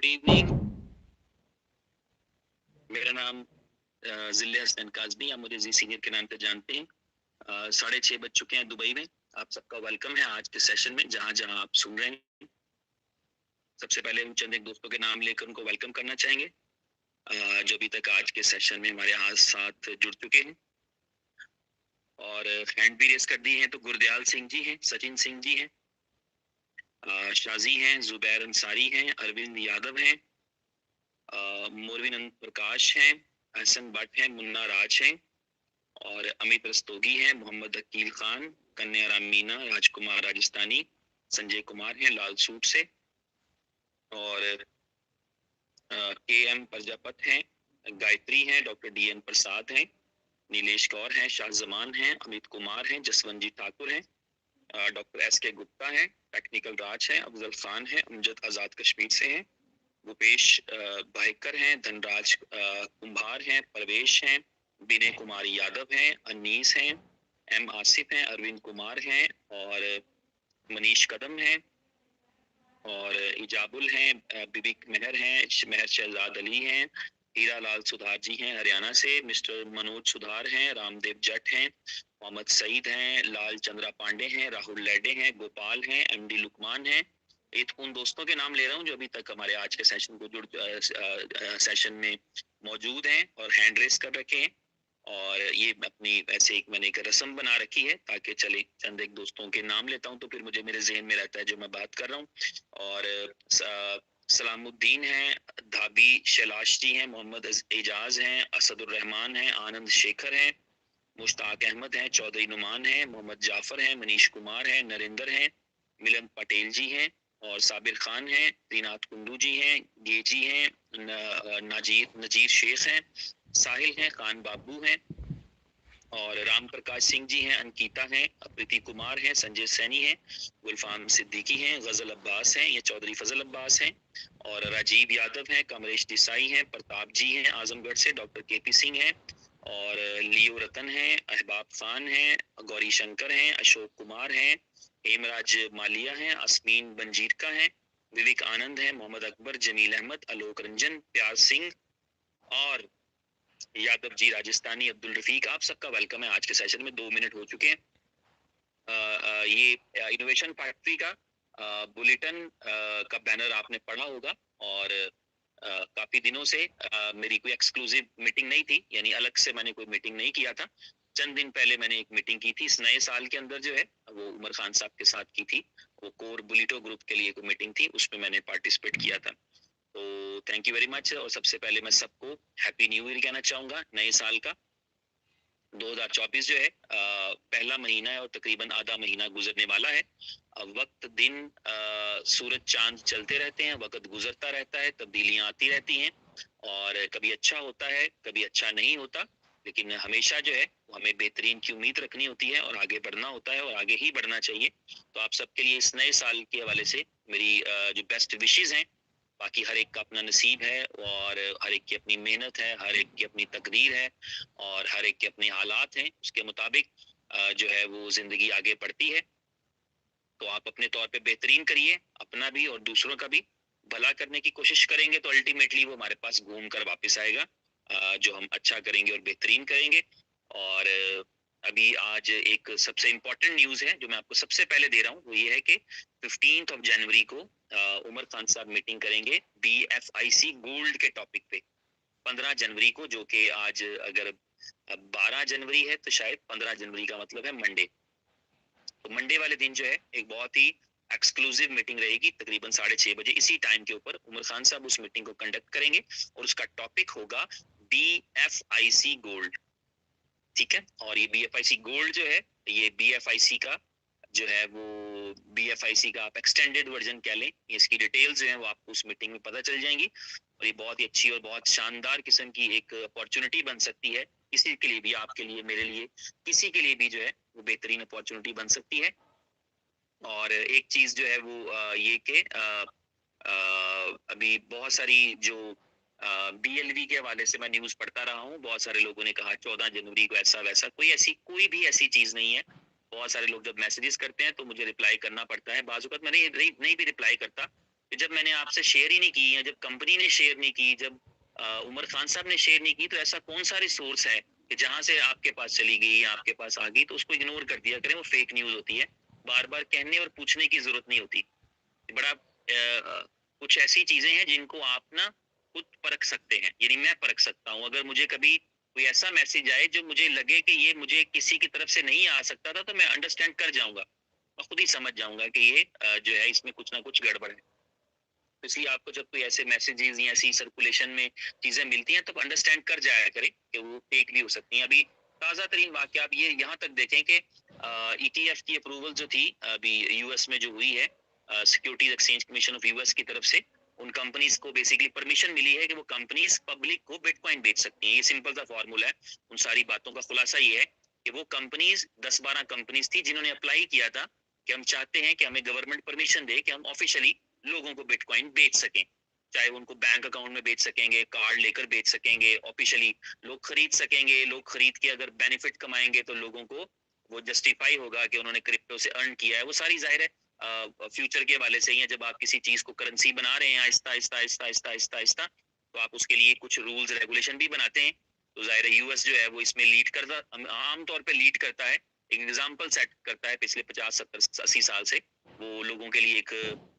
Good evening. मेरा नाम जिले हसन काजमी, आप मुझे जी सीनियर के नाम पे जानते हैं। 6:30 बज चुके हैं दुबई में। आप सबका वेलकम है आज के सेशन में, जहां जहां आप सुन रहे हैं। सबसे पहले हम चंद एक दोस्तों के नाम लेकर उनको वेलकम करना चाहेंगे, जो अभी तक आज के सेशन में हमारे साथ जुड़ चुके हैं और हैंड भी रेस कर दिए हैं। तो गुरदयाल सिंह जी हैं, सचिन सिंह जी हैं, शाजी हैं, जुबैर अंसारी हैं, अरविंद यादव हैं, मोरविनंद प्रकाश हैं, हसन भट्ट हैं, मुन्ना राज हैं और अमित रस्तोगी हैं, मोहम्मद अकील खान, कन्या राम मीना, राजकुमार राजस्थानी, संजय कुमार हैं लाल सूट से, और के एम प्रजापत हैं, गायत्री हैं, डॉक्टर डी एन प्रसाद हैं, नीलेश कौर हैं, शाहजमान हैं, अमित कुमार हैं, जसवंत जी ठाकुर हैं, डॉक्टर एस के गुप्ता हैं, टेक्निकल राज हैं, अफजल खान हैं, अमजद आजाद कश्मीर से हैं, भूपेश भाईकर हैं, धनराज कुंभार हैं, परवेश हैं, विनय कुमारी यादव हैं, अनीस हैं, एम आसिफ हैं, अरविंद कुमार हैं और मनीष कदम हैं और इजाबुल हैं, बिबिक मेहर हैं, मेहर शहजाद अली हैं, हीरा लाल सुधार जी हैं हरियाणा से, मिस्टर मनोज सुधार हैं, रामदेव जट हैं, मोहम्मद सईद हैं, लाल चंद्रा पांडे हैं, राहुल लेडे हैं, गोपाल हैं, एमडी लुकमान हैं। ये उन दोस्तों के नाम ले रहा हूँ जो अभी तक हमारे आज के सेशन को सेशन में मौजूद हैं और हैंड रेस कर रखे हैं। और ये अपनी वैसे मैंने एक रस्म बना रखी है ताकि चले चंद एक दोस्तों के नाम लेता हूँ तो फिर मुझे मेरे जहन में रहता है जो मैं बात कर रहा हूँ। और सलामुद्दीन हैं, धाबी शैलाश जी हैं, मोहम्मद एजाज हैं, असदुर रहमान हैं, आनंद शेखर हैं, मुश्ताक अहमद हैं, चौधरी नुमान हैं, मोहम्मद जाफर हैं, मनीष कुमार हैं, नरेंद्र हैं, मिलन पटेल जी हैं और साबिर खान हैं, त्रिनाथ कुंडू जी हैं, गेजी हैं, नजीर शेख हैं, साहिल हैं, खान बाबू हैं और राम प्रकाश सिंह जी हैं, अंकिता हैं, प्रीति कुमार हैं, संजय सैनी हैं, गुलफाम सिद्दीकी हैं, गजल अब्बास हैं, ये चौधरी फजल अब्बास हैं और राजीव यादव हैं, कमलेश देसाई हैं, प्रताप जी हैं आजमगढ़ से, डॉक्टर केपी सिंह हैं और लियो रतन हैं, अहबाब खान हैं, गौरी शंकर हैं, अशोक कुमार हैं, हेमराज मालिया हैं, अस्मीन बंजीर का हैं, विवेक आनंद हैं, मोहम्मद अकबर, जमील अहमद, आलोक रंजन, प्यार सिंह और यादव जी राजस्थानी, अब्दुल रफीक। आप सबका वेलकम है आज के सेशन में। 2 मिनट हो चुके हैं। ये इनोवेशन फैक्ट्री का बुलेटिन का बैनर आपने पढ़ा होगा और काफी दिनों से मेरी कोई एक्सक्लूसिव मीटिंग नहीं थी, यानी अलग से मैंने कोई मीटिंग नहीं किया था। चंद दिन पहले मैंने एक मीटिंग की थी इस नए साल के अंदर जो है वो उमर खान साहब के साथ की थी। वो कोर बुलेटो ग्रुप के लिए कोई मीटिंग थी, उसमें मैंने पार्टिसिपेट किया था। तो थैंक यू वेरी मच। और सबसे पहले मैं सबको हैप्पी न्यू ईयर कहना चाहूंगा। नए साल का 2024 जो है पहला महीना है और तकरीबन आधा महीना गुजरने वाला है। वक्त दिन सूरज चांद चलते रहते हैं, वक्त गुजरता रहता है, तब्दीलियां आती रहती हैं और कभी अच्छा होता है, कभी अच्छा नहीं होता, लेकिन हमेशा जो है वो हमें बेहतरीन की उम्मीद रखनी होती है और आगे बढ़ना होता है और आगे ही बढ़ना चाहिए। तो आप सबके लिए इस नए साल के हवाले से मेरी जो बेस्ट विशेस हैं। बाकी हर एक का अपना नसीब है और हर एक की अपनी मेहनत है, हर एक की अपनी तकदीर है और हर एक के अपने हालात हैं, उसके मुताबिक जो है वो जिंदगी आगे बढ़ती है। तो आप अपने तौर पे बेहतरीन करिए, अपना भी और दूसरों का भी भला करने की कोशिश करेंगे तो अल्टीमेटली वो हमारे पास घूम कर वापस आएगा, जो हम अच्छा करेंगे और बेहतरीन करेंगे। और अभी आज एक सबसे इम्पोर्टेंट न्यूज़ है जो मैं आपको सबसे पहले दे रहा हूँ, वो ये है कि 15 जनवरी को उमर खान साहब मीटिंग करेंगे BFIC गोल्ड के टॉपिक पे। 15 जनवरी को, जो कि आज अगर 12 जनवरी है तो शायद 15 जनवरी का मतलब है मंडे। तो मंडे वाले दिन जो है एक बहुत ही एक्सक्लूसिव मीटिंग रहेगी, तकरीबन 6:30 बजे इसी टाइम के ऊपर उमर खान साहब उस मीटिंग को कंडक्ट करेंगे और उसका टॉपिक होगा BFIC गोल्ड। ठीक है। और ये BFIC गोल्ड जो है, ये BFIC का जो है वो BFIC का आप एक्सटेंडेड वर्जन कह लें। इसकी डिटेल्स जो है वो आपको उस मीटिंग में पता चल जाएंगी और ये बहुत ही अच्छी और बहुत शानदार किस्म की एक अपॉर्चुनिटी बन सकती है, किसी के लिए भी, आपके लिए, मेरे लिए, किसी के लिए भी जो है वो बेहतरीन अपॉर्चुनिटी बन सकती है। और एक चीज जो है वो ये कि अभी बहुत सारी जो BLV के हवाले से मैं न्यूज पढ़ता रहा हूँ, बहुत सारे लोगों ने कहा 14 जनवरी को ऐसा वैसा, कोई भी ऐसी चीज नहीं है। बहुत सारे लोग जब मैसेजेस करते हैं तो मुझे रिप्लाई करना पड़ता है, बाज़ वक़्त मैं नहीं भी रिप्लाई करता कि जब मैंने आपसे शेयर ही नहीं की, या जब कंपनी ने शेयर नहीं की, जब उमर खान साहब ने शेयर नहीं की, तो ऐसा कौन सा रिसोर्स है कि जहां से आपके पास चली गई या आपके पास आ गई, तो उसको इग्नोर कर दिया करें, वो फेक न्यूज होती है। बार बार कहने और पूछने की जरूरत नहीं होती। बड़ा कुछ ऐसी चीजें हैं जिनको आप ना खुद परख सकते हैं, यानी मैं परख सकता हूँ। अगर मुझे कभी कोई ऐसा मैसेज आए जो मुझे लगे कि ये मुझे किसी की तरफ से नहीं आ सकता था, तो मैं अंडरस्टैंड कर जाऊंगा, मैं खुद ही समझ जाऊंगा कि ये जो है इसमें कुछ ना कुछ गड़बड़ है। तो इसलिए आपको जब कोई ऐसे मैसेजेस या ऐसी सर्कुलेशन में चीजें मिलती हैं, तो अंडरस्टैंड कर जाया करें कि वो फेक भी हो सकती हैं। अभी ताजा तरीन वाकया आप ये यहाँ तक देखें कि ईटीएफ की अप्रूवल जो थी अभी यूएस में जो हुई है, securities exchange commission of US की तरफ से उन कंपनीज को बेसिकली परमिशन मिली है कि वो कंपनीज पब्लिक को बिटकॉइन बेच सकती हैं। ये सिंपल सा फॉर्मूला है। उन सारी बातों का खुलासा ये है कि वो कंपनीज 10-12 कंपनीज थी जिन्होंने अप्लाई किया था कि हम चाहते हैं कि हमें गवर्नमेंट परमिशन दे कि हम ऑफिशियली लोगों को बिटकॉइन बेच सकें, चाहे उनको बैंक अकाउंट में बेच सकेंगे, कार्ड लेकर बेच सकेंगे, ऑफिशियली लोग खरीद सकेंगे। लोग खरीद के अगर बेनिफिट कमाएंगे तो लोगों को वो जस्टिफाई होगा कि उन्होंने क्रिप्टो से अर्न किया है। वो सारी जाहिर है फ्यूचर के वाले से ही है। जब आप किसी चीज को करेंसी बना रहे हैं आहिस्ता आहिस्ता आहिस्ता आहिस्ता आहिस्ता आहिस्ता, तो आप उसके लिए कुछ रूल्स रेगुलेशन भी बनाते हैं। तो जाहिर है यूएस जो है वो इसमें लीड करता, आमतौर पर लीड करता है, एक एग्जाम्पल सेट करता है पिछले 50-70-80 साल से। वो लोगों के लिए एक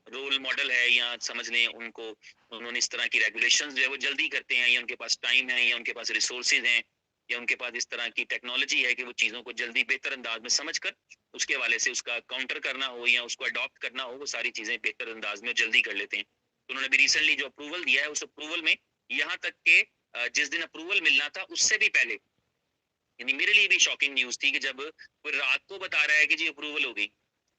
रोल मॉडल है, या समझ लें उनको, उन्होंने इस तरह की रेगुलेशंस जो है वो जल्दी करते हैं, या उनके पास टाइम है, या उनके पास रिसोर्सेज हैं, या उनके पास इस तरह की टेक्नोलॉजी है कि वो चीज़ों को जल्दी बेहतर अंदाज में समझ कर उसके हवाले से उसका काउंटर करना हो या उसको अडॉप्ट करना हो, वो सारी चीज़ें बेहतर अंदाज में जल्दी कर लेते हैं। तो उन्होंने भी रिसेंटली जो अप्रूवल दिया है, उस अप्रूवल में यहाँ तक के जिस दिन अप्रूवल मिलना था उससे भी पहले, यानी मेरे लिए भी शॉकिंग न्यूज थी कि जब कोई रात को बता रहा है कि जी अप्रूवल हो गई,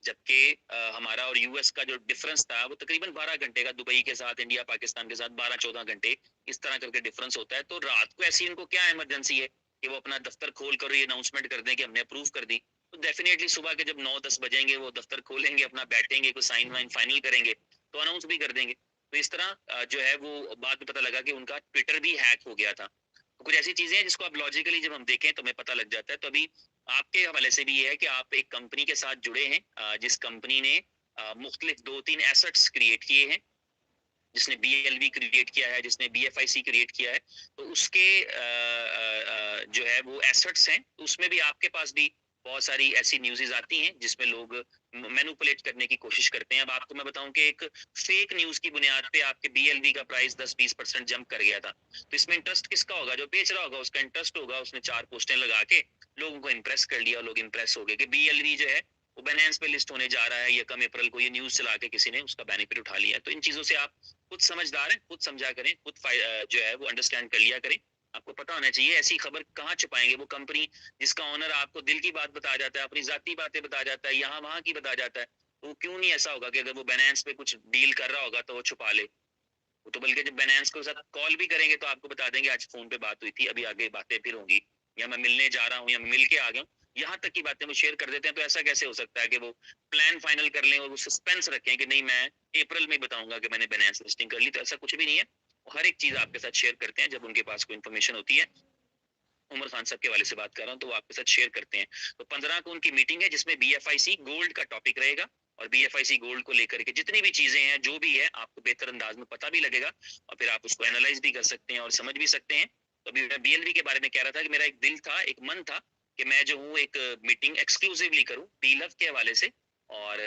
जबकि हमारा और यूएस का जो डिफरेंस था वो तकरीबन 12 घंटे का, दुबई के साथ, इंडिया पाकिस्तान के साथ 12-14 घंटे इस तरह करके डिफरेंस होता है। तो रात को ऐसी इनको क्या इमरजेंसी है कि वो अपना दफ्तर खोल कर ये अनाउंसमेंट कर दें कि हमने अप्रूव कर दी। तो डेफिनेटली सुबह के जब 9-10 बजेंगे वो दफ्तर खोलेंगे, अपना बैठेंगे, कोई साइन वाइन फाइनल करेंगे, तो अनाउंस भी कर देंगे। तो इस तरह जो है वो बाद में पता लगा कि उनका ट्विटर भी हैक हो गया था। तो कुछ ऐसी चीजें हैं जिसको आप लॉजिकली जब हम देखें तो हमें पता लग जाता है। तो अभी आपके हवाले से भी ये है कि आप एक कंपनी के साथ जुड़े हैं, जिस कंपनी ने मुख्तलिफ 2-3 एसेट्स क्रिएट किए हैं, जिसने बीएलवी क्रिएट किया है, जिसने बीएफआईसी क्रिएट किया है। तो उसके जो है वो एसेट्स हैं, तो उसमें भी आपके पास भी बहुत सारी ऐसी न्यूज़ेस आती हैं जिसमें लोग मैनिपुलेट करने की कोशिश करते हैं। अब आपको मैं बताऊं कि एक फेक न्यूज़ की बुनियाद पे आपके बीएलवी का प्राइस 10-20% जंप कर गया था। तो इसमें इंटरेस्ट किसका होगा? जो बेच रहा होगा उसका इंटरेस्ट होगा। उसने 4 पोस्टें लगा के लोगों को इंप्रेस कर लिया, लोग इंप्रेस हो गए कि बीएलवी जो है वो बाइनेंस पे लिस्ट होने जा रहा है, ये कम अप्रैल को ये न्यूज़ चला के किसी ने उसका बेनिफिट उठा लिया। तो इन चीज़ों से आप खुद समझदार हैं, खुद समझा करें, खुद जो है वो अंडरस्टैंड कर लिया करें। आपको पता होना चाहिए ऐसी खबर कहाँ छुपाएंगे। वो कंपनी जिसका ओनर आपको दिल की बात बता जाता है, अपनी जाती बातें बता जाता है, यहाँ वहाँ की बता जाता है, तो क्यों नहीं ऐसा होगा कि अगर वो बाइनेंस पे कुछ डील कर रहा होगा तो वो छुपा ले। वो तो बल्कि जब बाइनेंस के साथ कॉल भी करेंगे तो आपको बता देंगे आज फोन पे बात हुई थी, अभी आगे बातें फिर होंगी, या मैं मिलने जा रहा हूँ, या मैं मिल के आ गया हूँ। यहाँ तक की बातें वो शेयर कर देते हैं। तो ऐसा कैसे हो सकता है कि वो प्लान फाइनल कर लें और वो सस्पेंस रखें कि नहीं मैं अप्रैल में बताऊंगा कि मैंने बाइनेंस लिस्टिंग कर ली? तो ऐसा कुछ भी नहीं है। वो हर एक चीज आपके साथ शेयर करते हैं जब उनके पास कोई इन्फॉर्मेशन होती है। उमर खान साहब के वाले से बात कर रहा हूँ, तो वो आपके साथ शेयर करते हैं। तो 15 को उनकी मीटिंग है जिसमें बीएफआईसी गोल्ड का टॉपिक रहेगा, और बीएफआईसी गोल्ड को लेकर के जितनी भी चीजें हैं, जो भी है, आपको बेहतर अंदाज में पता भी लगेगा, और फिर आप उसको एनालाइज भी कर सकते हैं और समझ भी सकते हैं। तो अभी मैं बीएलवी के बारे में कह रहा था कि मेरा एक दिल था, एक मन था कि मैं जो हूँ एक मीटिंग एक्सक्लूसिवली करूँ बीलव के हवाले से। और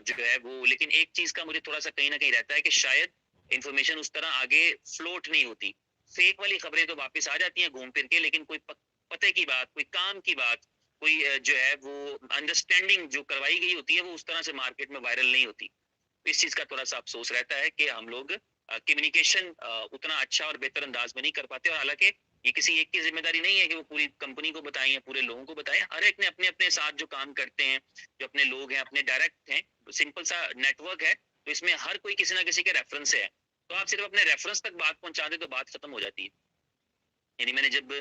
जो है वो, लेकिन एक चीज का मुझे थोड़ा सा कहीं ना कहीं रहता है कि शायद इन्फॉर्मेशन उस तरह आगे फ्लोट नहीं होती। फेक वाली खबरें तो वापस आ जाती हैं घूम फिर के, लेकिन कोई पते की बात, कोई काम की बात, कोई जो है वो अंडरस्टैंडिंग जो करवाई गई होती है, वो उस तरह से मार्केट में वायरल नहीं होती। तो इस चीज का थोड़ा सा अफसोस रहता है कि हम लोग कम्युनिकेशन उतना अच्छा और बेहतर अंदाज में नहीं कर पाते। और हालांकि ये किसी एक की जिम्मेदारी नहीं है कि वो पूरी कंपनी को बताएं या पूरे लोगों को बताएं। हर एक ने अपने अपने साथ जो काम करते हैं, जो अपने लोग हैं, अपने डायरेक्ट हैं, सिंपल सा नेटवर्क है, तो इसमें हर कोई किसी ना किसी के रेफरेंस से है। तो आप सिर्फ अपने रेफरेंस तक बात पहुंचा दे तो बात खत्म हो जाती है। यानी मैंने जब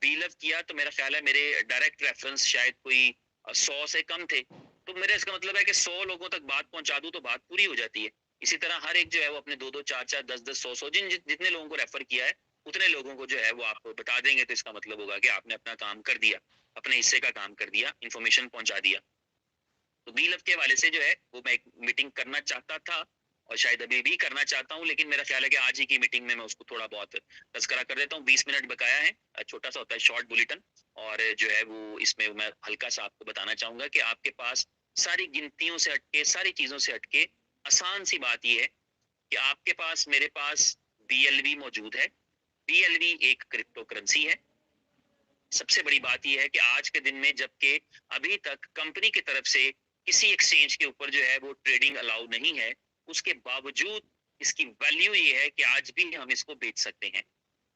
बीलव किया तो मेरा ख्याल है मेरे डायरेक्ट रेफरेंस शायद कोई 100 से कम थे। तो मेरा इसका मतलब है कि 100 लोगों तक बात पहुंचा दूं तो बात पूरी हो जाती है। इसी तरह हर एक जो है वो अपने 2-2, 4-4, 10-10, 100-100 जितने लोगों को रेफर किया है, उतने लोगों को जो है वो आप बता देंगे। तो इसका मतलब होगा कि आपने अपना काम कर दिया, अपने हिस्से का काम कर दिया, इन्फॉर्मेशन पहुंचा दिया। तो बीलव के हवाले से जो है वो मैं एक मीटिंग करना चाहता था, और शायद अभी भी करना चाहता हूँ, लेकिन मेरा ख्याल है कि आज ही की मीटिंग में मैं उसको थोड़ा बहुत तज़किरा कर देता हूँ। 20 मिनट बकाया है, छोटा सा होता है शॉर्ट बुलेटिन, और जो है वो इसमें मैं हल्का सा आपको बताना चाहूंगा कि आपके पास सारी गिनतियों से हटके, सारी चीजों से हटके आसान सी बात यह है कि आपके पास, मेरे पास BLV मौजूद है। BLV एक क्रिप्टो करेंसी है। सबसे बड़ी बात यह है कि आज के दिन में, जबकि अभी तक कंपनी की तरफ से किसी एक्सचेंज के ऊपर जो है वो ट्रेडिंग अलाउ नहीं है, उसके बावजूद इसकी वैल्यू ये है कि आज भी हम इसको बेच सकते हैं।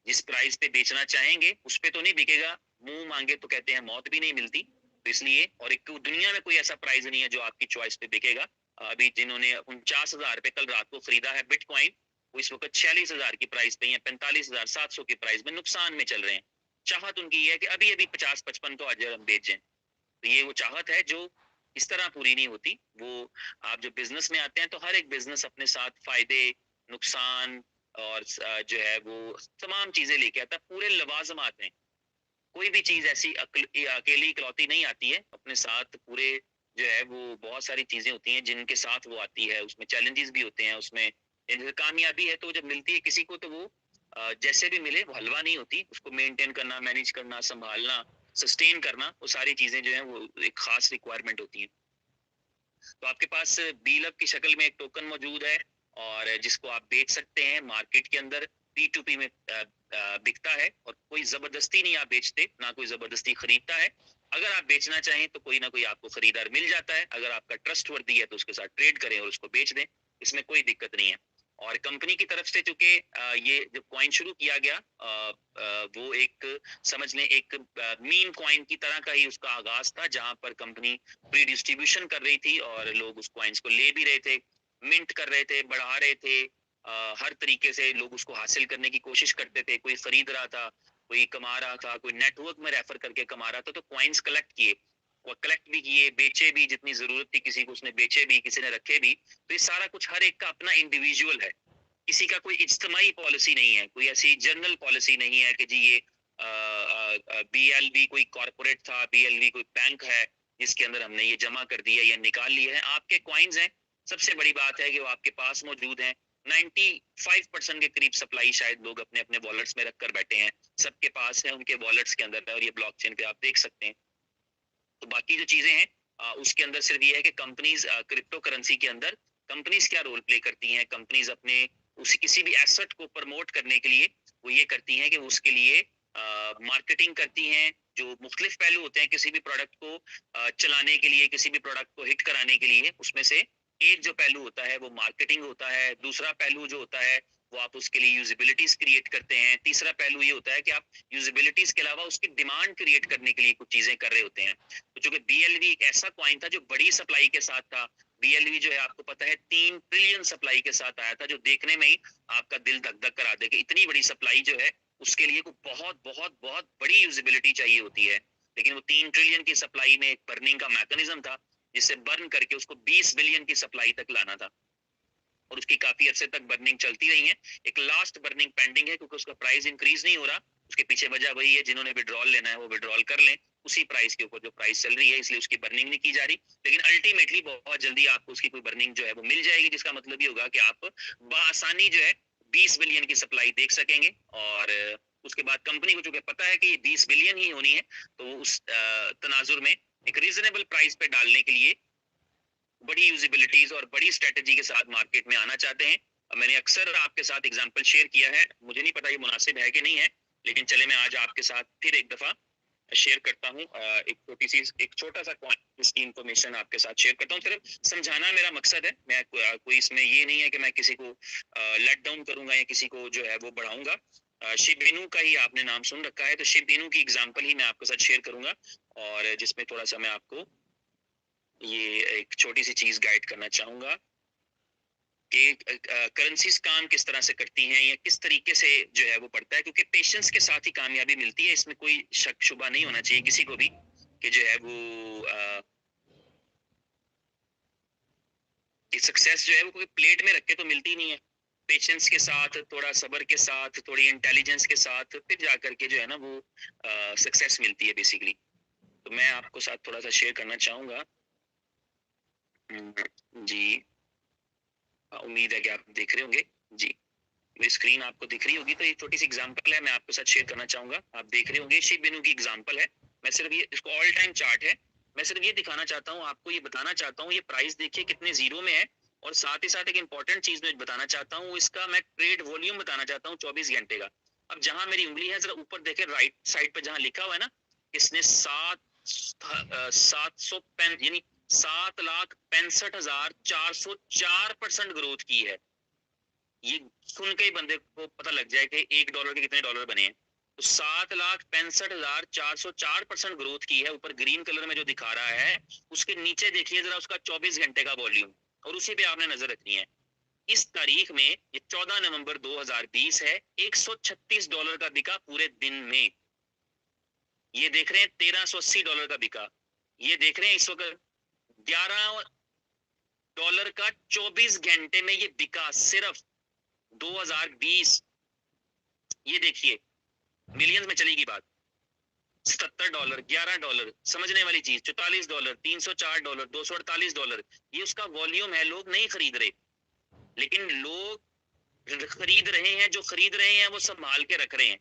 जिस प्राइस पे बेचना चाहेंगे उस पे तो नहीं बिकेगा, मुंह मांगे तो कहते हैं मौत भी नहीं मिलती, तो इसलिए, और एक दुनिया में कोई ऐसा प्राइस नहीं है जो आपकी चॉइस पे बिकेगा। अभी जिन्होंने 49,000 पे कल रात को खरीदा है बिटकॉइन, वो इस वक्त 46,000 की प्राइस पे या 45,700 की प्राइस में नुकसान में चल रहे हैं। चाहत उनकी ये है कि अभी अभी 50-55 तो आज हम बेच जाएं। तो ये वो चाहत है जो इस तरह पूरी नहीं होती। वो, आप जब बिजनेस में आते हैं तो हर एक बिजनेस अपने साथ फायदे, नुकसान और जो है वो तमाम चीजें लेके आता है, पूरे लवाजमात हैं। कोई भी चीज ऐसी अकेली इकलौती नहीं आती है, अपने साथ पूरे जो है वो बहुत सारी चीजें होती हैं जिनके साथ वो आती है। उसमें चैलेंजेस भी होते हैं, उसमें कामयाबी है तो जब मिलती है किसी को तो वो जैसे भी मिले वो हलवा नहीं होती, उसको मेंटेन करना, मैनेज करना, संभालना, सस्टेन करना, वो सारी चीजें जो है वो एक खास रिक्वायरमेंट होती हैं। तो आपके पास बीलब की शक्ल में एक टोकन मौजूद है, और जिसको आप बेच सकते हैं मार्केट के अंदर। P2P में बिकता है, और कोई जबरदस्ती नहीं आप बेचते, ना कोई जबरदस्ती खरीदता है। अगर आप बेचना चाहें तो कोई ना कोई आपको खरीदार मिल जाता है, अगर आपका ट्रस्ट वर्दी है तो उसके साथ ट्रेड करें और उसको बेच दें, इसमें कोई दिक्कत नहीं है। और कंपनी की तरफ से चूंकि ये जब कॉइन शुरू किया गया, वो एक, समझ लें, एक मीम कॉइन की तरह का ही उसका आगाज था, जहां पर कंपनी प्री डिस्ट्रीब्यूशन कर रही थी और लोग उस कॉइन्स को ले भी रहे थे, मिंट कर रहे थे, बढ़ा रहे थे। हर तरीके से लोग उसको हासिल करने की कोशिश करते थे, कोई खरीद रहा था, कोई कमा रहा था, कोई नेटवर्क में रेफर करके कमा रहा था। तो कॉइन्स कलेक्ट किए, और कलेक्ट भी किए, बेचे भी, जितनी जरूरत थी किसी को उसने बेचे भी, किसी ने रखे भी। तो ये सारा कुछ हर एक का अपना इंडिविजुअल है, किसी का कोई इज्तिमाई पॉलिसी नहीं है, कोई ऐसी जनरल पॉलिसी नहीं है कि जी ये BLV कोई कॉर्पोरेट था, BLV कोई बैंक है जिसके अंदर हमने ये जमा कर दिया या निकाल लिया है। आपके कॉइन्स हैं, सबसे बड़ी बात है कि वो आपके पास मौजूद हैं। 95% के करीब सप्लाई शायद लोग अपने अपने वॉलेट्स में रखकर बैठे हैं, सबके पास है, उनके वॉलेट्स के अंदर है, और ये ब्लॉकचेन पे आप देख सकते हैं। तो बाकी जो चीजें हैं उसके अंदर सिर्फ ये है कि कंपनीज, क्रिप्टो करेंसी के अंदर कंपनीज क्या रोल प्ले करती हैं। कंपनीज अपने उसी किसी भी एसेट को प्रमोट करने के लिए वो ये करती हैं कि उसके लिए मार्केटिंग करती हैं। जो मुख्तलिफ पहलू होते हैं किसी भी प्रोडक्ट को चलाने के लिए, किसी भी प्रोडक्ट को हिट कराने के लिए, उसमें से एक जो पहलू होता है वो मार्केटिंग होता है। दूसरा पहलू जो होता है वो आप उसके लिए यूजिबिलिटीज क्रिएट करते हैं। तीसरा पहलू ये होता है कि आप यूजिबिलिटीज के अलावा उसकी डिमांड क्रिएट करने के लिए कुछ चीजें कर रहे होते हैं। तो चूंकि BLV एक ऐसा कॉइन था जो बड़ी सप्लाई के साथ था, BLV जो है आपको पता है 3 ट्रिलियन सप्लाई के साथ आया था, जो देखने में ही आपका दिल धक धक करा दे कि इतनी बड़ी सप्लाई जो है उसके लिए कोई बहुत बहुत बहुत बड़ी यूजिबिलिटी चाहिए होती है। लेकिन वो 3 ट्रिलियन की सप्लाई में एक बर्निंग का मैकेनिज्म था, जिससे बर्न करके उसको 20 बिलियन की सप्लाई तक लाना था, और उसकी काफी अरसे तक बर्निंग चलती रही है। एक लास्ट बर्निंग पेंडिंग है क्योंकि उसका प्राइस इंक्रीज नहीं हो रहा। उसके पीछे वजह वही है, जिन्होंने विड्रॉल लेना है वो विड्रॉल कर लें उसी प्राइस के ऊपर जो प्राइस चल रही है, इसलिए उसकी बर्निंग नहीं की जा रही। लेकिन अल्टीमेटली बहुत जल्दी आपको उसकी कोई बर्निंग जो है वो मिल जाएगी, जिसका मतलब ये होगा कि आप बआसानी जो है 20 बिलियन की सप्लाई देख सकेंगे। और उसके बाद कंपनी को चूंकि पता है कि ये 20 बिलियन ही होनी है, तो उस तनाजुर में एक रीजनेबल प्राइस पे डालने के लिए बड़ी यूजिबिलिटीज और बड़ी स्ट्रेटेजी के साथ मार्केट में आना चाहते हैं। मैंने अक्सर आपके साथ एग्जांपल शेयर किया है, मुझे नहीं पता ये मुनासिब है कि नहीं है, लेकिन चले मैं आज आपके साथ फिर एक दफा शेयर करता हूँ। एक छोटा सा इसकी इंफॉर्मेशन आपके साथ शेयर करता हूँ। सिर्फ समझाना मेरा मकसद है, मैं कोई इसमें ये नहीं है कि मैं किसी को लेट डाउन करूंगा या किसी को जो है वो बढ़ाऊंगा। शिब इनू का ही आपने नाम सुन रखा है, तो शिब इनू की एग्जांपल ही मैं आपके साथ शेयर करूंगा, और जिसमें थोड़ा सा मैं आपको ये एक छोटी सी चीज गाइड करना चाहूंगा कि करेंसीज काम किस तरह से करती हैं या किस तरीके से जो है वो पड़ता है। क्योंकि पेशेंस के साथ ही कामयाबी मिलती है, इसमें कोई शक शुबा नहीं होना चाहिए किसी को भी कि जो है वो सक्सेस जो है वो कोई प्लेट में रख के तो मिलती नहीं है। पेशेंस के साथ, थोड़ा सब्र के साथ, थोड़ी इंटेलिजेंस के साथ फिर जा करके जो है ना वो सक्सेस मिलती है बेसिकली। तो मैं आपको साथ थोड़ा सा शेयर करना चाहूंगा। जी, उम्मीद है कि आप देख रहे होंगे। जी, मेरी स्क्रीन आपको दिख रही होगी। तो ये छोटी सी एग्जांपल है, मैं आपके साथ शेयर करना चाहूंगा। आप देख रहे होंगे शिप बिनू की एग्जांपल है। मैं सिर्फ ये, इसको ऑल टाइम चार्ट है, मैं सिर्फ ये दिखाना चाहता हूँ, आपको ये बताना चाहता हूँ, ये प्राइस देखिए कितने जीरो में है। और साथ ही साथ एक इंपॉर्टेंट चीज मैं बताना चाहता हूँ, इसका मैं ट्रेड वॉल्यूम बताना चाहता हूँ 24 घंटे का। अब जहां मेरी उंगली है, जरा ऊपर देखे राइट साइड पे जहां लिखा हुआ है ना, इसने 7 यानी 7,65,404% ग्रोथ की है। ये सुन के ही बंदे को पता लग जाए कि $1 के कितने डॉलर बने हैं। तो 7,65,404% ग्रोथ की है। ऊपर ग्रीन कलर में जो दिखा रहा है, उसके नीचे देखिए जरा उसका 24 घंटे का वॉल्यूम, और उसी पे आपने नजर रखनी है। इस तारीख में, ये 14 नवंबर 2020 है, $136 का बिका पूरे दिन में। ये देख रहे हैं $1,380 का बिका। ये देख रहे हैं इस वक्त $11 का 24 घंटे में ये बिका, सिर्फ 2020। ये देखिए मिलियंस में चलेगी बात। $77, $11, समझने वाली चीज, $44, $304, $248, ये उसका वॉल्यूम है। लोग नहीं खरीद रहे, लेकिन लोग खरीद रहे हैं। जो खरीद रहे हैं वो संभाल के रख रहे हैं,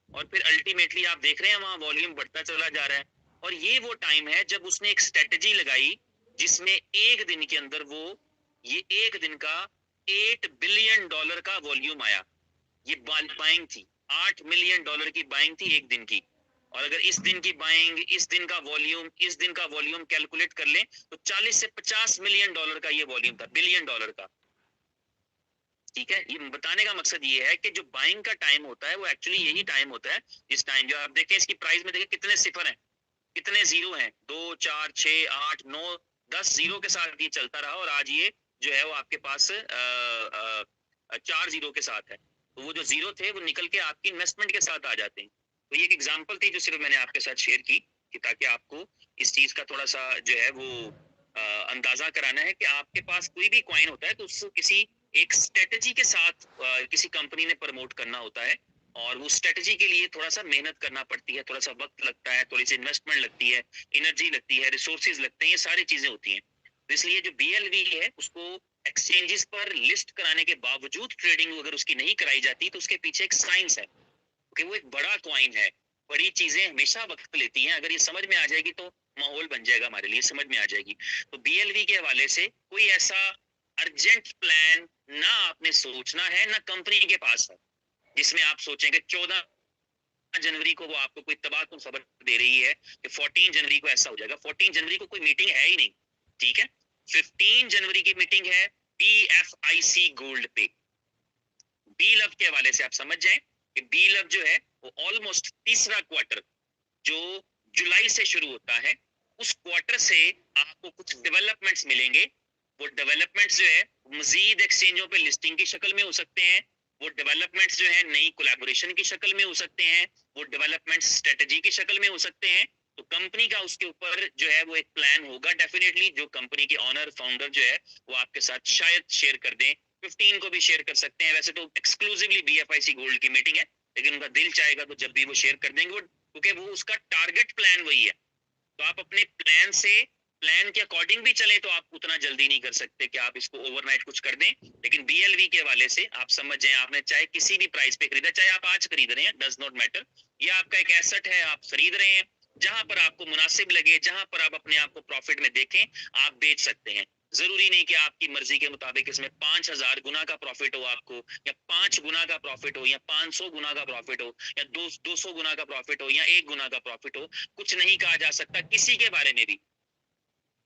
और फिर अल्टीमेटली आप देख रहे हैं वहां वॉल्यूम बढ़ता चला जा रहा है। और ये वो टाइम है जब उसने एक स्ट्रेटेजी लगाई, जिसमें एक दिन के अंदर वो, ये एक दिन का $8 बिलियन का वॉल्यूम आया। ये बाइंग थी, $8 मिलियन की बाइंग थी एक दिन की। और अगर इस दिन की बाइंग, इस दिन का वॉल्यूम, इस दिन का वॉल्यूम कैलकुलेट कर लें, तो 40 से $50 मिलियन का ये वॉल्यूम था, $1 बिलियन का। ठीक है, ये बताने का मकसद ये है कि जो बाइंग का टाइम होता है वो एक्चुअली यही टाइम होता है। जिस टाइम जो आप देखें इसकी प्राइस में, देखिए कितने सिफर हैं, कितने जीरो हैं, 2, 4, 6, 8, 9, 10 जीरो के साथ ये चलता रहा। और आज ये जो है वो आपके पास 4 जीरो के साथ है। तो वो जो जीरो थे वो निकल के आपकी इन्वेस्टमेंट के साथ आ जाते हैं। तो ये एक एग्जांपल थी जो सिर्फ मैंने आपके साथ शेयर की, कि ताकि आपको इस चीज का थोड़ा सा जो है वो अंदाजा कराना है कि आपके पास कोई भी कॉइन होता है तो उसको किसी एक स्ट्रेटेजी के साथ किसी कंपनी ने प्रमोट करना होता है। और वो स्ट्रेटेजी के लिए थोड़ा सा मेहनत करना पड़ती है, थोड़ा सा वक्त लगता है, थोड़ी सी इन्वेस्टमेंट लगती है, एनर्जी लगती है, रिसोर्सेज लगते हैं, ये सारी चीजें होती हैं। तो इसलिए जो BLV है उसको एक्सचेंजेस पर लिस्ट कराने के बावजूद ट्रेडिंग अगर उसकी नहीं कराई जाती, तो उसके पीछे एक साइंस है कि वो एक बड़ा क्वाइन है। बड़ी चीजें हमेशा वक्त लेती हैं। अगर ये समझ में आ जाएगी तो माहौल बन जाएगा, हमारे लिए समझ में आ जाएगी। तो BLV के हवाले से कोई ऐसा अर्जेंट प्लान ना आपने सोचना है, ना कंपनी के पास है, जिसमें आप सोचेंगे 14 जनवरी को वो आपको कोई तबाहकुन खबर दे रही है कि 14 जनवरी को ऐसा हो जाएगा। 14 जनवरी को कोई मीटिंग है ही नहीं। ठीक है, 15 जनवरी की मीटिंग है PFIC गोल्ड पे। बी लव के हवाले से आप समझ जाएं कि बी लव जो है वो ऑलमोस्ट तीसरा क्वार्टर, जो जुलाई से शुरू होता है, उस क्वार्टर से आपको कुछ डेवलपमेंट्स मिलेंगे। वो डेवलपमेंट्स जो है मजीद एक्सचेंजों पे लिस्टिंग की शक्ल में हो सकते हैं। वो डेवलपमेंट्स जो है नई कोलैबोरेशन की शक्ल में हो सकते हैं। वो डेवलपमेंट्स स्ट्रेटजी की शक्ल में हो सकते हैं। तो कंपनी का उसके ऊपर जो है वो एक प्लान होगा डेफिनेटली, जो कंपनी के ऑनर फाउंडर जो है वो आपके साथ शायद शेयर कर दें। 15 को भी शेयर कर सकते हैं। वैसे तो एक्सक्लूसिवली BFIC गोल्ड की मीटिंग है, लेकिन उनका दिल चाहेगा तो जब भी वो शेयर कर देंगे वो, क्योंकि वो उसका टारगेट प्लान वही है। तो आप अपने प्लान से, प्लान के अकॉर्डिंग भी चले तो आप उतना जल्दी नहीं कर सकते कि आप इसको ओवरनाइट कुछ कर दें। लेकिन BLV के हवाले से आप समझ जाएं, आपने चाहे किसी भी प्राइस पे खरीदा, चाहे आप आज खरीद रहे हैं, डज नॉट मैटर। ये आपका एक एसेट है, आप खरीद रहे हैं। जहां पर आपको मुनासिब लगे, जहां पर आप अपने आप को प्रॉफिट में देखें, आप बेच सकते हैं। जरूरी नहीं कि आपकी मर्जी के मुताबिक इसमें 5,000 गुना का प्रॉफिट हो आपको, या 5 गुना का प्रॉफिट हो, या 500 गुना का प्रॉफिट हो, या 200 गुना का प्रॉफिट हो, या 1 गुना का प्रॉफिट हो। कुछ नहीं कहा जा सकता किसी के बारे में भी,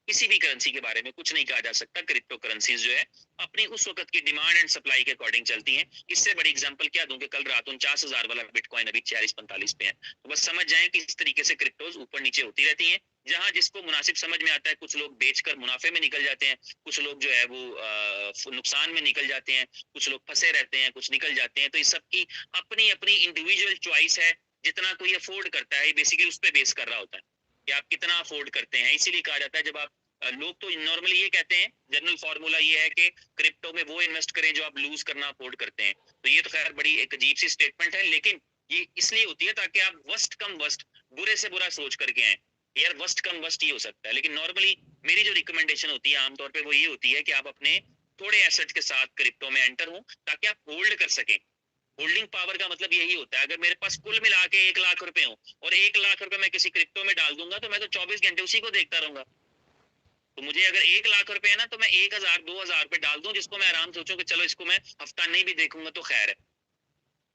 किसी भी करेंसी के बारे में कुछ नहीं कहा जा सकता। क्रिप्टो करेंसीज जो है अपनी उस वक्त की डिमांड एंड सप्लाई के अकॉर्डिंग चलती हैं। इससे बड़ी एग्जांपल क्या दूं कि कल रात 49,000 वाला बिटकॉइन अभी 46-45 पे है। तो बस समझ जाएं कि इस तरीके से क्रिप्टोज ऊपर नीचे होती रहती हैं, जहां जिसको मुनासिब समझ में आता है। कुछ लोग बेचकर मुनाफे में निकल जाते हैं, कुछ लोग जो है वो नुकसान में निकल जाते हैं, कुछ लोग फंसे रहते हैं, कुछ निकल जाते हैं। तो इस सबकी अपनी अपनी इंडिविजुअल चॉइस है। जितना कोई अफोर्ड करता है, बेसिकली उस पर बेस कर रहा होता है कि आप कितना अफोर्ड करते हैं। इसीलिए कहा जाता है, जब आप लोग तो नॉर्मली ये कहते हैं, जनरल फॉर्मूला ये है कि क्रिप्टो में वो इन्वेस्ट करें जो आप लूज करना अफोर्ड करते हैं। तो ये तो खैर बड़ी एक अजीब सी स्टेटमेंट है, लेकिन ये इसलिए होती है ताकि आप वर्स्ट कम वर्स्ट, बुरे से बुरा सोच करके आए। यार वर्स्ट कम वर्स्ट ही हो सकता है, लेकिन नॉर्मली मेरी जो रिकमेंडेशन होती है आमतौर पर वो ये होती है कि आप अपने थोड़े एसेट के साथ क्रिप्टो में एंटर हो, ताकि आप होल्ड कर सकें। होल्डिंग पावर का मतलब यही होता है, अगर मेरे पास कुल मिला के 1 लाख रुपए हो और 1 लाख रुपए मैं किसी क्रिप्टो में डाल दूंगा, तो मैं तो 24 घंटे उसी को देखता रहूंगा। तो मुझे अगर 1 लाख रुपए है ना, तो मैं 1,000 2,000 रुपए डाल दूं, जिसको मैं आराम सोचूं कि चलो इसको मैं हफ्ता नहीं भी देखूंगा तो खैर है,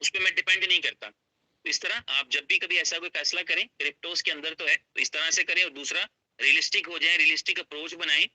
उस पर मैं डिपेंड नहीं करता। तो इस तरह आप जब भी कभी ऐसा कोई फैसला करें, क्रिप्टोस के अंदर तो है, तो इस तरह से करें। और दूसरा, रियलिस्टिक हो जाए, रियलिस्टिक अप्रोच बनाएं,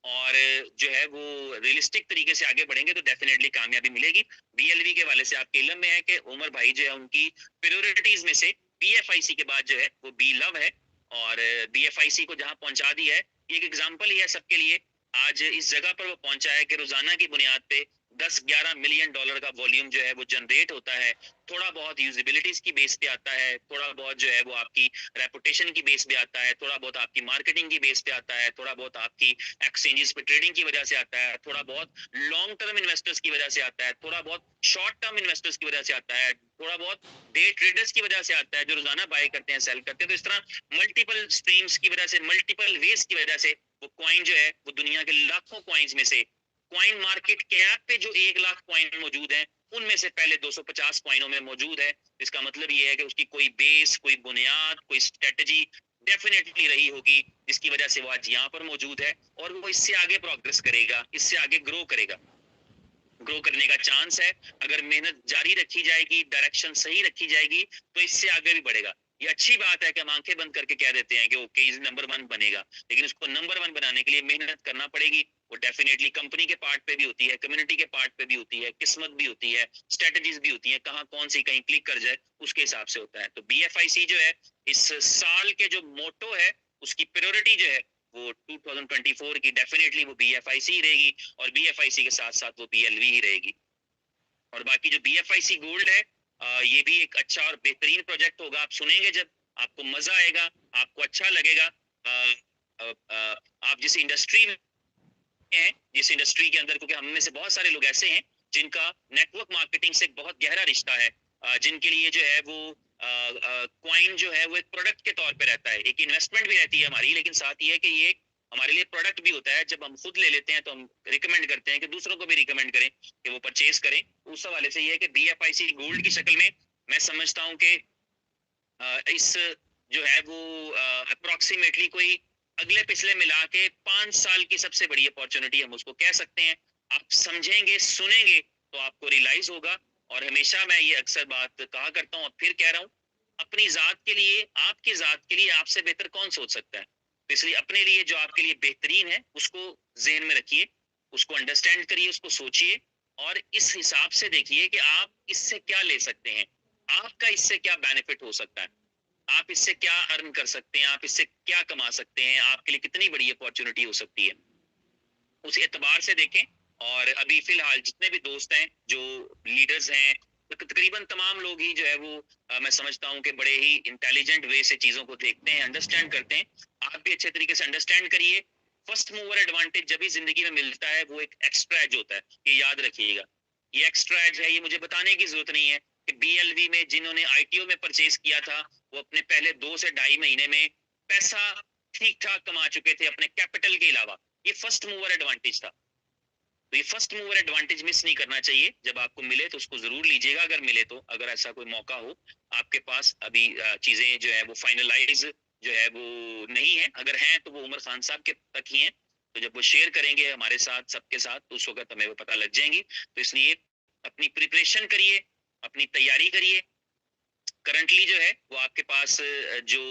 और जो है वो रियलिस्टिक तरीके से आगे बढ़ेंगे तो डेफिनेटली कामयाबी मिलेगी। बीएलवी के वाले से आपके इल्म में है कि उमर भाई जो है उनकी प्रायोरिटीज में से बीएफआईसी के बाद जो है वो बी लव है, और बीएफआईसी को जहां पहुंचा दिया है, ये एक एग्जाम्पल ही है सबके लिए। आज इस जगह पर वो पहुंचा है कि रोजाना की बुनियाद पे 10-11 मिलियन डॉलर का वॉल्यूम जो है वो जनरेट होता है। थोड़ा बहुत यूजिबिलिटीज की बेस पे आता है, थोड़ा बहुत जो है वो आपकी रेपुटेशन की बेस पे आता है, थोड़ा बहुत आपकी मार्केटिंग की बेस पे आता है, थोड़ा बहुत आपकी एक्सचेंजेस पे ट्रेडिंग की वजह से आता है, थोड़ा बहुत लॉन्ग टर्म इन्वेस्टर्स की वजह से आता है, थोड़ा बहुत शॉर्ट टर्म इन्वेस्टर्स की वजह से आता है, थोड़ा बहुत डे ट्रेडर्स की वजह से आता है जो रोजाना बाय करते हैं, सेल करते हैं। तो इस तरह मल्टीपल स्ट्रीम्स की वजह से, मल्टीपल वेज की वजह से वो कॉइन जो है वो दुनिया के लाखों कॉइन्स में से, कॉइन मार्केट कैप पे जो 1 लाख कॉइन मौजूद है, उनमें से पहले 250 कॉइनों में मौजूद है। इसका मतलब ये है कि उसकी कोई बेस, कोई बुनियाद, कोई स्ट्रेटजी डेफिनेटली रही होगी, जिसकी वजह से वो आज यहाँ पर मौजूद है, और वो इससे आगे प्रोग्रेस करेगा, इससे आगे ग्रो करेगा। ग्रो करने का चांस है। अगर मेहनत जारी रखी जाएगी, डायरेक्शन सही रखी जाएगी, तो इससे आगे भी बढ़ेगा। ये अच्छी बात है कि हम आंखें बंद करके कह देते हैं कि ओके इज नंबर 1 बनेगा, लेकिन उसको नंबर 1 बनाने के लिए मेहनत करना पड़ेगी। वो डेफिनेटली कंपनी के पार्ट पे भी होती है, कम्युनिटी के पार्ट पे भी होती है, किस्मत भी होती है, स्ट्रेटजीज भी होती है, कहाँ कौन सी कहीं क्लिक कर जाए उसके हिसाब से होता है। तो बीएफआईसी जो है इस साल के जो मोटो है, उसकी प्रायोरिटी जो है वो 2024 की डेफिनेटली वो बीएफआईसी रहेगी, और बीएफआईसी के साथ साथ वो बीएलवी ही रहेगी। और बाकी जो बीएफआईसी गोल्ड है, ये भी एक अच्छा और बेहतरीन प्रोजेक्ट होगा। आप सुनेंगे जब, आपको मजा आएगा, आपको अच्छा लगेगा। आप जिस इंडस्ट्री में हैं, जिस इंडस्ट्री के अंदर, क्योंकि हम में से बहुत सारे लोग ऐसे हैं जिनका नेटवर्क मार्केटिंग से एक बहुत गहरा रिश्ता है, जिनके लिए जो है वो कॉइन जो है वो एक प्रोडक्ट के तौर पे रहता है, एक इन्वेस्टमेंट भी रहती है हमारी, लेकिन साथ ये है कि ये हमारे लिए प्रोडक्ट भी होता है। जब हम खुद ले लेते हैं तो हम रिकमेंड करते हैं कि दूसरों को भी रिकमेंड करें कि वो परचेज करें। उस हवाले से ये है कि बीएफआईसी गोल्ड की शक्ल में मैं समझता हूँ कि इस जो है वो अप्रोक्सीमेटली कोई अगले पिछले मिला के 5 साल की सबसे बड़ी अपॉर्चुनिटी हम उसको कह सकते हैं। आप समझेंगे, सुनेंगे तो आपको रियलाइज होगा। और हमेशा मैं ये अक्सर बात कहा करता हूँ, अब फिर कह रहा हूँ, अपनी जात के लिए, आपकी जात के लिए आपसे बेहतर कौन सोच सकता है। तो इसलिए अपने लिए जो आपके लिए बेहतरीन है उसको जहन में रखिए, उसको अंडरस्टैंड करिए, उसको सोचिए, और इस हिसाब से देखिए कि आप इससे क्या ले सकते हैं, आपका इससे क्या बेनिफिट हो सकता है, आप इससे क्या अर्न कर सकते हैं, आप इससे क्या कमा सकते हैं, आपके लिए कितनी बड़ी अपॉर्चुनिटी हो सकती है, उस एतबार से देखें। और अभी फिलहाल जितने भी दोस्त हैं जो लीडर्स हैं, तकरीबन तमाम लोग ही जो है वो मैं समझता हूँ कि बड़े ही इंटेलिजेंट वे से चीजों को देखते हैं, अंडरस्टैंड करते हैं। आप भी अच्छे तरीके से अंडरस्टैंड करिए। फर्स्ट मूवर एडवांटेज जब भी जिंदगी में मिलता है वो एक एक्स्ट्रा एज होता है, ये याद रखिएगा। ये एक्स्ट्रा एज है, ये मुझे बताने की जरूरत नहीं है कि बीएलवी में जिन्होंने आईटीओ में परचेज किया था, वो अपने पहले 2 से ढाई महीने में पैसा ठीक ठाक कमा चुके थे अपने कैपिटल के अलावा। ये फर्स्ट मूवर एडवांटेज था। तो ये फर्स्ट मूवर एडवांटेज मिस नहीं करना चाहिए। जब आपको मिले तो उसको जरूर लीजिएगा, अगर मिले तो, अगर ऐसा कोई मौका हो आपके पास। अभी चीजें जो है वो फाइनलाइज जो है वो नहीं है, अगर हैं तो वो उमर खान साहब के तक ही हैं। तो जब वो शेयर करेंगे हमारे साथ, सबके साथ, तो उस वक्त हमें वो पता लग जाएंगी। तो इसलिए अपनी प्रिपरेशन करिए, अपनी तैयारी करिए। करंटली जो है वो आपके पास जो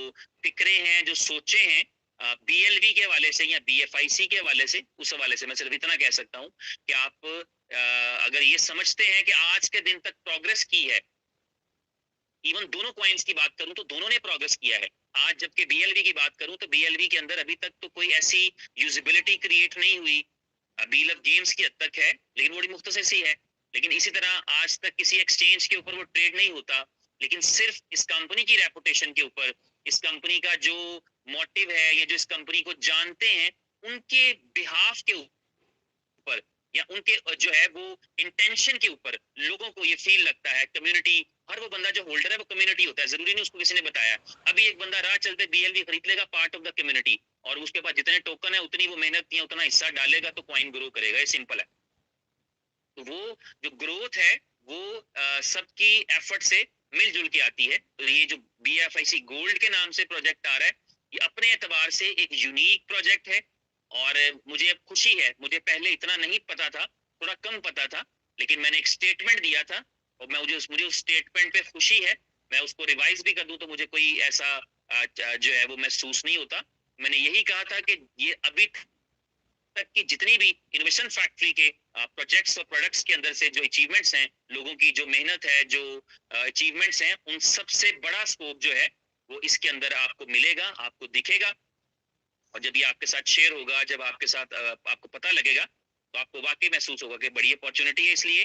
फिक्रे हैं, जो सोचे हैं बीएलवी के हवाले से या बीएफआईसी के हवाले से, उस हवाले से मैं सिर्फ इतना कह सकता हूँ कि आप अगर ये समझते हैं कि आज के दिन तक प्रोग्रेस की है, इवन दोनों कॉइन्स की बात करूं तो दोनों ने प्रोग्रेस किया है। आज जबकि बीएलवी की बात करूं तो बीएलवी के अंदर अभी तक तो कोई ऐसी यूजिबिलिटी क्रिएट नहीं हुई। बीएलएफ गेम्स की हद तक है, लेकिन बड़ी मुख्तसर सी है। लेकिन इसी तरह आज तक किसी एक्सचेंज के ऊपर वो ट्रेड नहीं होता, लेकिन सिर्फ इस कंपनी की रेपुटेशन के ऊपर, इस कंपनी का जो मोटिव है या जो इस कंपनी को जानते हैं उनके बिहाफ के ऊपर, या उनके जो है वो इंटेंशन के ऊपर लोगों को ये फील लगता है। कम्युनिटी, हर वो बंदा जो होल्डर है वो कम्युनिटी होता है, जरूरी नहीं उसको किसी ने बताया। अभी एक बंदा राह चलते बीएलवी खरीद लेगा, पार्ट ऑफ द कम्युनिटी, और उसके पास जितने टोकन है उतनी वो मेहनत किया, उतना हिस्सा डालेगा तो कॉइन ग्रो करेगा। ये सिंपल है। तो वो जो ग्रोथ है वो सबकी एफर्ट से मिलजुल के आती है। तो ये जो BFIC गोल्ड के नाम से प्रोजेक्ट आ रहा है, ये अपने एतबार से एक यूनिक प्रोजेक्ट है। और मुझे अब खुशी है, मुझे पहले इतना नहीं पता था, थोड़ा कम पता था, लेकिन मैंने एक स्टेटमेंट दिया था और मुझे उस स्टेटमेंट पे खुशी है। मैं उसको रिवाइज भी कर दूं तो मुझे कोई ऐसा जो है वो महसूस नहीं होता। मैंने यही कहा था कि ये अभी तक की जितनी भी इनोवेशन फैक्ट्री के प्रोजेक्ट्स और प्रोडक्ट्स के अंदर से जो अचीवमेंट्स हैं, लोगों की जो मेहनत है, जो अचीवमेंट्स हैं, उन सबसे बड़ा स्कोप जो है वो इसके अंदर आपको मिलेगा, आपको दिखेगा। और जब ये आपके साथ शेयर होगा, जब आपके साथ आपको पता लगेगा, तो आपको वाकई महसूस होगा कि बड़ी अपॉर्चुनिटी है। इसलिए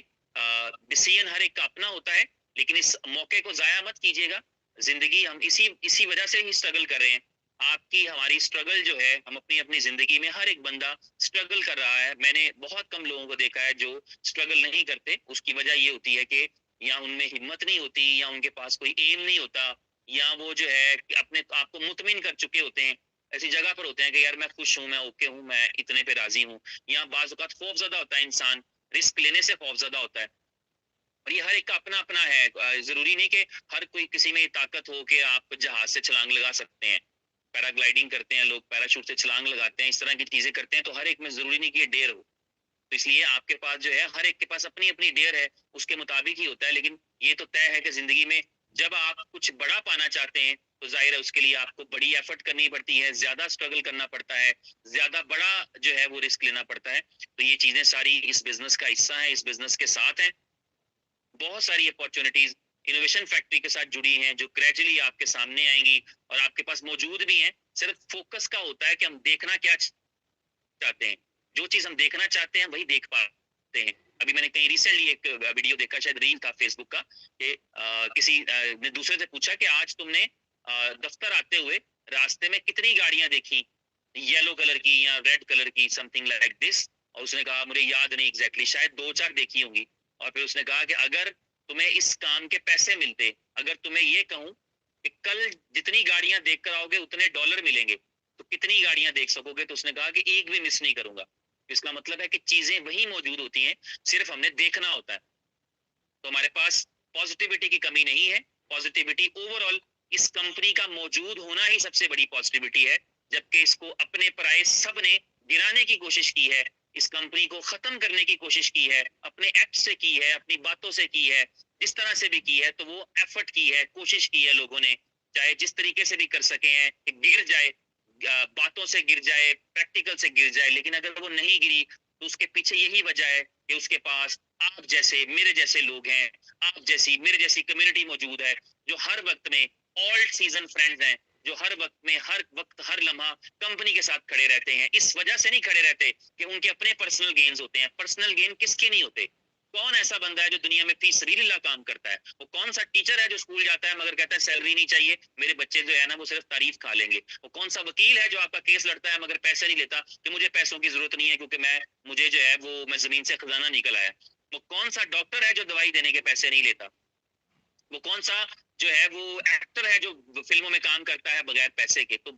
डिसीजन हर एक का अपना होता है, लेकिन इस मौके को जाया मत कीजिएगा। जिंदगी हम इसी इसी वजह से ही स्ट्रगल कर रहे हैं। आपकी हमारी स्ट्रगल जो है, हम अपनी अपनी जिंदगी में हर एक बंदा स्ट्रगल कर रहा है। मैंने बहुत कम लोगों को देखा है जो स्ट्रगल नहीं करते। उसकी वजह ये होती है कि या उनमें हिम्मत नहीं होती, या उनके पास कोई एम नहीं होता, या वो जो है कि अपने आप को मुतमिन कर चुके होते हैं, ऐसी जगह पर होते हैं कि यार मैं खुश हूँ, मैं ओके हूँ, मैं इतने पे राजी हूँ। या बाज़ औक़ात खौफज़दा होता है इंसान, रिस्क लेने से खौफज़दा होता है। और ये हर एक का अपना-अपना है। ज़रूरी नहीं कि हर कोई किसी में ये ताकत हो कि आप जहाज़ से छलांग लगा सकते हैं। पैराग्लाइडिंग करते हैं लोग, पैराशूट से छलांग लगाते हैं, इस तरह की चीज़ें करते हैं, तो हर एक में ज़रूरी नहीं कि ये डेयर हो। तो इसलिए आपके पास जो है, हर एक के पास अपनी-अपनी डेयर है, उसके मुताबिक ही होता है। लेकिन ये तो तय है कि ज़िंदगी में जब आप कुछ बड़ा पाना चाहते हैं, तो ज़ाहिर है उसके लिए आपको बड़ी एफर्ट करनी पड़ती है, ज़्यादा स्ट्रगल करना पड़ता है, ज़्यादा बड़ा जो है वो रिस्क लेना पड़ता है। तो ये चीज़ें सारी इस बिज़नेस का हिस्सा हैं, इस बिज़नेस के साथ हैं। बहुत सारी अपॉर्चुनिटीज़ इनोवेशन फैक्ट्री के साथ जुड़ी हैं, जो ग्रेजुअली आपके सामने आएँगी और आपके पास मौजूद भी हैं। सिर्फ फोकस का होता है कि हम देखना क्या चाहते हैं। जो चीज़ हम देखना चाहते हैं वही देख पाते हैं। अभी मैंने कहीं रिसेंटली एक वीडियो देखा, शायद रील था फेसबुक का, कि किसी ने दूसरे से पूछा कि आज तुमने दफ्तर आते हुए रास्ते में कितनी गाड़ियां देखी, येलो कलर की या रेड कलर की, समथिंग लाइक दिस। और उसने कहा मुझे याद नहीं एग्जैक्टली, शायद दो चार देखी होंगी। और फिर उसने कहा कि अगर तुम्हें इस काम के पैसे मिलते, अगर तुम्हें ये कहूं कि कल जितनी गाड़ियां देख कर आओगे उतने डॉलर मिलेंगे, तो कितनी गाड़ियां देख सकोगे? तो उसने कहा कि एक भी मिस नहीं करूंगा। इसका मतलब है कि चीजें वही मौजूद होती हैं, सिर्फ हमने देखना होता है। तो हमारे पास पॉजिटिविटी की कमी नहीं है। पॉजिटिविटी ओवरऑल इस कंपनी का मौजूद होना ही सबसे बड़ी पॉजिटिविटी है। जबकि इसको अपने पराये सब ने गिराने की कोशिश की है, इस कंपनी को खत्म करने की कोशिश की है, अपने एक्ट से की है, अपनी बातों से की है, जिस तरह से भी की है। तो वो एफर्ट की है, कोशिश की है लोगों ने, चाहे जिस तरीके से भी कर सके हैं कि गिर जाए, बातों से गिर जाए, प्रैक्टिकल से गिर जाए। लेकिन अगर वो नहीं गिरी तो उसके पीछे यही वजह है कि उसके पास आप जैसे मेरे जैसे लोग हैं, आप जैसी मेरे जैसी कम्युनिटी मौजूद है, जो हर वक्त में ऑल सीजन फ्रेंड्स हैं, जो हर वक्त में हर वक्त हर लम्हा कंपनी के साथ खड़े रहते हैं। इस वजह से नहीं खड़े रहते कि उनके अपने पर्सनल गेन्स होते हैं। पर्सनल गेन किसके नहीं होते? कौन ऐसा बंदा है जो दुनिया में फी सबीलिल्लाह काम करता है? वो कौन सा टीचर है जो स्कूल जाता है मगर कहता है सैलरी नहीं चाहिए, मेरे बच्चे जो है ना वो सिर्फ तारीफ खा लेंगे? वो कौन सा वकील है जो आपका केस लड़ता है मगर पैसे नहीं लेता कि मुझे पैसों की जरूरत नहीं है, क्योंकि मुझे जो है वो मैं जमीन से खजाना निकल आया? वो कौन सा डॉक्टर है जो दवाई देने के पैसे नहीं लेता? वो कौन सा जो है वो एक्टर है जो फिल्मों में काम करता है बगैर पैसे के? तो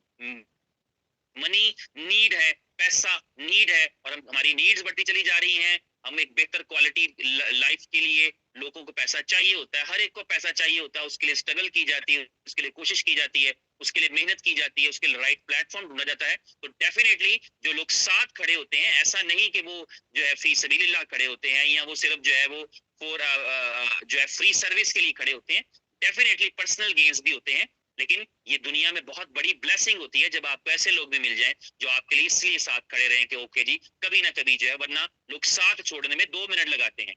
मनी नीड है, पैसा नीड है, और हमारी नीड्स बढ़ती चली जा रही हैं। हम एक बेहतर क्वालिटी लाइफ के लिए लोगों को पैसा चाहिए होता है, हर एक को पैसा चाहिए होता है। उसके लिए स्ट्रगल की जाती है, उसके लिए कोशिश की जाती है, उसके लिए मेहनत की जाती है, उसके लिए राइट प्लेटफॉर्म ढूंढा जाता है। तो डेफिनेटली जो लोग साथ खड़े होते हैं, ऐसा नहीं कि वो जो है फी सबीलिल्लाह खड़े होते हैं, या वो सिर्फ जो है वो फॉर जो है फ्री सर्विस के लिए खड़े होते हैं। डेफिनेटली पर्सनल गेन्स भी होते हैं, लेकिन ये दुनिया में बहुत बड़ी ब्लेसिंग होती है जब आपको ऐसे लोग भी मिल जाएं जो आपके लिए इसलिए साथ खड़े रहें कि ओके जी, कभी ना कभी जो है, वरना लोग साथ छोड़ने में 2 मिनट लगाते हैं।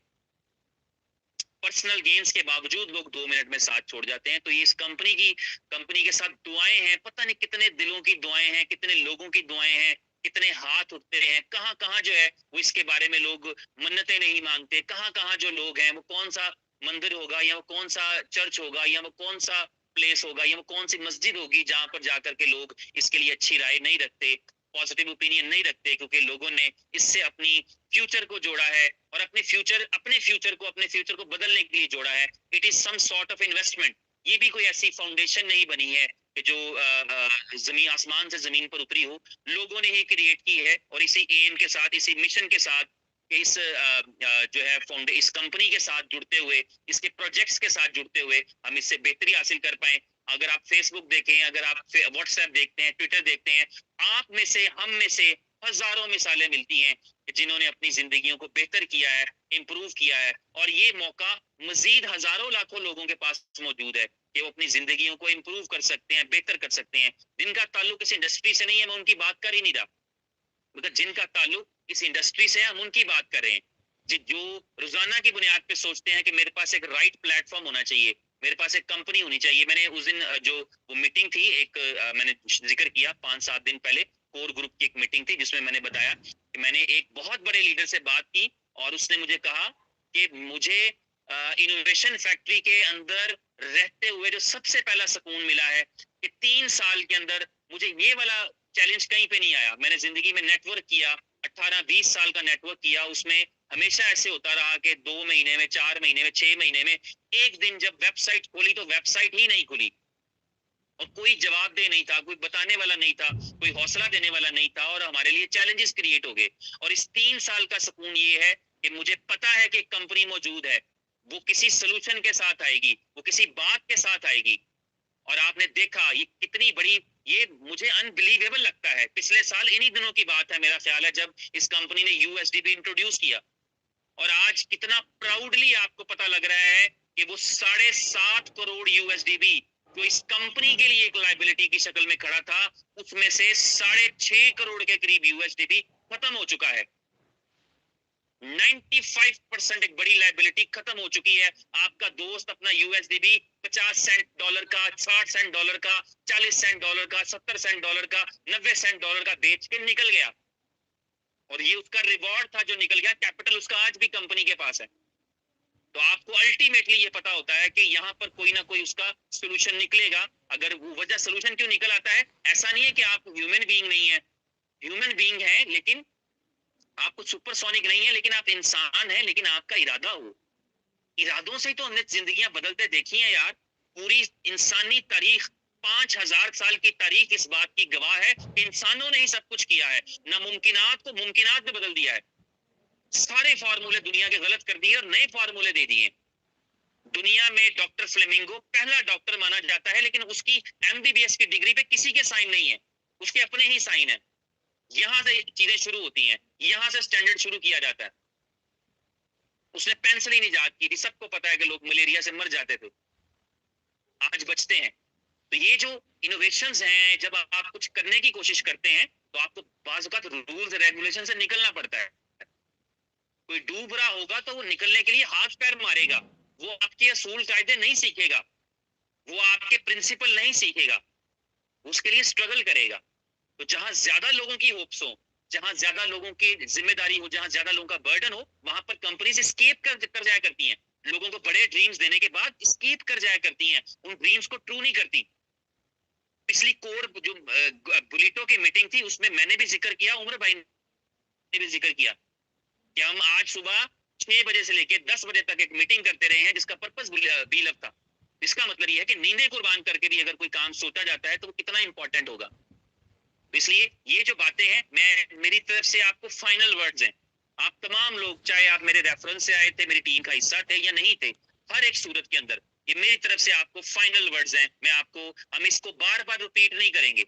पर्सनल गेन्स के बावजूद लोग 2 मिनट में साथ छोड़ जाते हैं। तो ये इस कंपनी के साथ दुआएं हैं, पता नहीं कितने दिलों की दुआएं हैं, कितने लोगों की दुआएं हैं, कितने हाथ उठते हैं, कहाँ कहाँ जो है वो इसके बारे में लोग मन्नतें नहीं मांगते, कहाँ कहाँ जो लोग हैं, वो कौन सा मंदिर होगा, या वो कौन सा चर्च होगा, या वो कौन सा प्लेस होगा, या वो कौन सी मस्जिद होगी जहां पर जाकर के लोग इसके लिए अच्छी राय नहीं रखते, पॉजिटिव ओपिनियन नहीं रखते, क्योंकि लोगों ने इससे अपनी फ्यूचर को जोड़ा है, और अपने फ्यूचर को बदलने के लिए जोड़ा है। It is some sort of investment. ये भी कोई ऐसी फाउंडेशन नहीं बनी है कि जो जमीन आसमान से जमीन पर उतरी हो, लोगों ने ही क्रिएट की है, और इसी एम के साथ, इसी मिशन के साथ कि इस जो है इस कंपनी के साथ जुड़ते हुए, इसके प्रोजेक्ट्स के साथ जुड़ते हुए हम इससे बेहतरी हासिल कर पाए। अगर आप फेसबुक देखें, अगर आप व्हाट्सएप देखते हैं, ट्विटर देखते हैं, आप में से, हम में से हजारों मिसालें मिलती हैं जिन्होंने अपनी जिंदगियों को बेहतर किया है, इम्प्रूव किया है, और ये मौका मजीद हजारों लाखों लोगों के पास मौजूद है कि वो अपनी जिंदगियों को इम्प्रूव कर सकते हैं, बेहतर कर सकते हैं। जिनका ताल्लुक इस इंडस्ट्री से नहीं है, मैं उनकी बात कर ही नहीं रहा, मतलब जिनका ताल्लुक इस इंडस्ट्री से है हम उनकी बात कर रहे हैं। जो रोजाना की बुनियाद पे सोचते हैं कि मेरे पास एक राइट प्लेटफॉर्म होना चाहिए, मेरे पास एक कंपनी होनी चाहिए। मैंने उस दिन जो वो मीटिंग थी, एक मैंने जिक्र किया 5-7 दिन पहले, कोर ग्रुप की एक मीटिंग थी जिसमें मैंने बताया कि मैंने एक बहुत बड़े लीडर से बात की और उसने मुझे कहा कि मुझे इनोवेशन फैक्ट्री के अंदर रहते हुए जो सबसे पहला सुकून मिला है कि 3 साल के अंदर मुझे ये वाला चैलेंज कहीं पे नहीं आया। मैंने जिंदगी में नेटवर्क किया, 18-20 साल का नेटवर्क किया, उसमें हमेशा ऐसे होता रहा कि 2 महीने में, 4 महीने में, 6 महीने में एक दिन जब वेबसाइट खोली तो वेबसाइट ही नहीं खुली, और कोई जवाब दे नहीं था, कोई बताने वाला नहीं था, कोई हौसला देने वाला नहीं था, और हमारे लिए चैलेंजेस क्रिएट हो गए। और इस 3 साल का सुकून ये है कि मुझे पता है कि कंपनी मौजूद है, वो किसी सोल्यूशन के साथ आएगी, वो किसी बात के साथ आएगी। और आपने देखा ये कितनी बड़ी, ये मुझे अनबिलीवेबल लगता है। पिछले साल इन्हीं दिनों की बात है, मेरा ख्याल है, जब इस कंपनी ने यूएसडीबी इंट्रोड्यूस किया, और आज कितना प्राउडली आपको पता लग रहा है कि वो 7.5 करोड़ यूएसडीबी जो इस कंपनी के लिए एक लाइबिलिटी की शक्ल में खड़ा था, उसमें से 6.5 करोड़ के करीब यूएसडीबी खत्म हो चुका है। 95% एक बड़ी लाइबिलिटी खत्म हो चुकी है। आपका दोस्त अपना यूएसडीबी 50 सेंट डॉलर का, 60 सेंट डॉलर का, 40 सेंट डॉलर का, 70 सेंट डॉलर का, 90 सेंट डॉलर का बेच के निकल गया, और ये उसका रिवॉर्ड था जो निकल गया। कैपिटल उसका आज भी कंपनी के पास है। तो आपको अल्टीमेटली ये पता होता है कि यहाँ पर कोई ना कोई उसका सोल्यूशन निकलेगा। अगर वो वजह सोल्यूशन क्यों निकल आता है, ऐसा नहीं है कि आप ह्यूमन बीइंग नहीं है, ह्यूमन बीइंग है, लेकिन आप कुछ सुपरसोनिक नहीं है, लेकिन आप इंसान है, लेकिन आपका इरादा हो। इरादों से ही तो हमने जिंदगियां बदलते देखी हैं यार। पूरी इंसानी तारीख, 5,000 साल की तारीख इस बात की गवाह है कि इंसानों ने ही सब कुछ किया है, नामुमकिनात को मुमकिनात में बदल दिया है। सारे फार्मूले दुनिया के गलत कर दिए और नए फार्मूले दे दिए। दुनिया में डॉक्टर फ्लेमिंगो पहला डॉक्टर माना जाता है, लेकिन उसकी एमबीबीएस की डिग्री पे किसी के साइन नहीं है, उसके अपने ही साइन है। यहां से चीजें शुरू होती हैं, यहां से स्टैंडर्ड शुरू किया जाता है। उसने पेंसिल ही नहीं इजाद की थी, सबको पता है कि लोग मलेरिया से मर जाते थे, आज बचते हैं। तो ये जो इनोवेशंस हैं, जब आप कुछ करने की कोशिश करते हैं तो आपको बाज़ औक़ात रूल्स रेगुलेशन से निकलना पड़ता है। कोई डूब रहा होगा तो वो निकलने के लिए हाथ पैर मारेगा, वो आपके असूल कायदे नहीं सीखेगा, वो आपके प्रिंसिपल नहीं सीखेगा, उसके लिए स्ट्रगल करेगा। तो जहां ज्यादा लोगों की होप्स हो, जहां ज्यादा लोगों की जिम्मेदारी हो, जहां ज्यादा लोगों का बर्डन हो, वहां पर कंपनीज स्केप कर जाया करती हैं। लोगों को बड़े ड्रीम्स देने के बाद स्केप कर जाया करती हैं, उन ड्रीम्स को ट्रू नहीं करती। पिछली कोर जो बुलेटो की मीटिंग थी, उसमें मैंने भी जिक्र किया, उमर भाई ने भी जिक्र किया कि हम आज सुबह 6 बजे से लेकर 10 बजे तक एक मीटिंग करते रहे हैं, जिसका पर्पस बी लव था। इसका मतलब यह है कि नींदें कुर्बान करके भी अगर कोई काम सोचा जाता है तो वो कितना इंपॉर्टेंट होगा। इसलिए ये जो बातें हैं, मैं मेरी तरफ से आपको फाइनल वर्ड्स हैं। आप तमाम लोग, चाहे आप मेरे रेफरेंस से आए थे, मेरी टीम का हिस्सा थे या नहीं थे, हर एक सूरत के अंदर ये मेरी तरफ से आपको फाइनल वर्ड्स हैं। मैं आपको, हम इसको बार बार रिपीट नहीं करेंगे।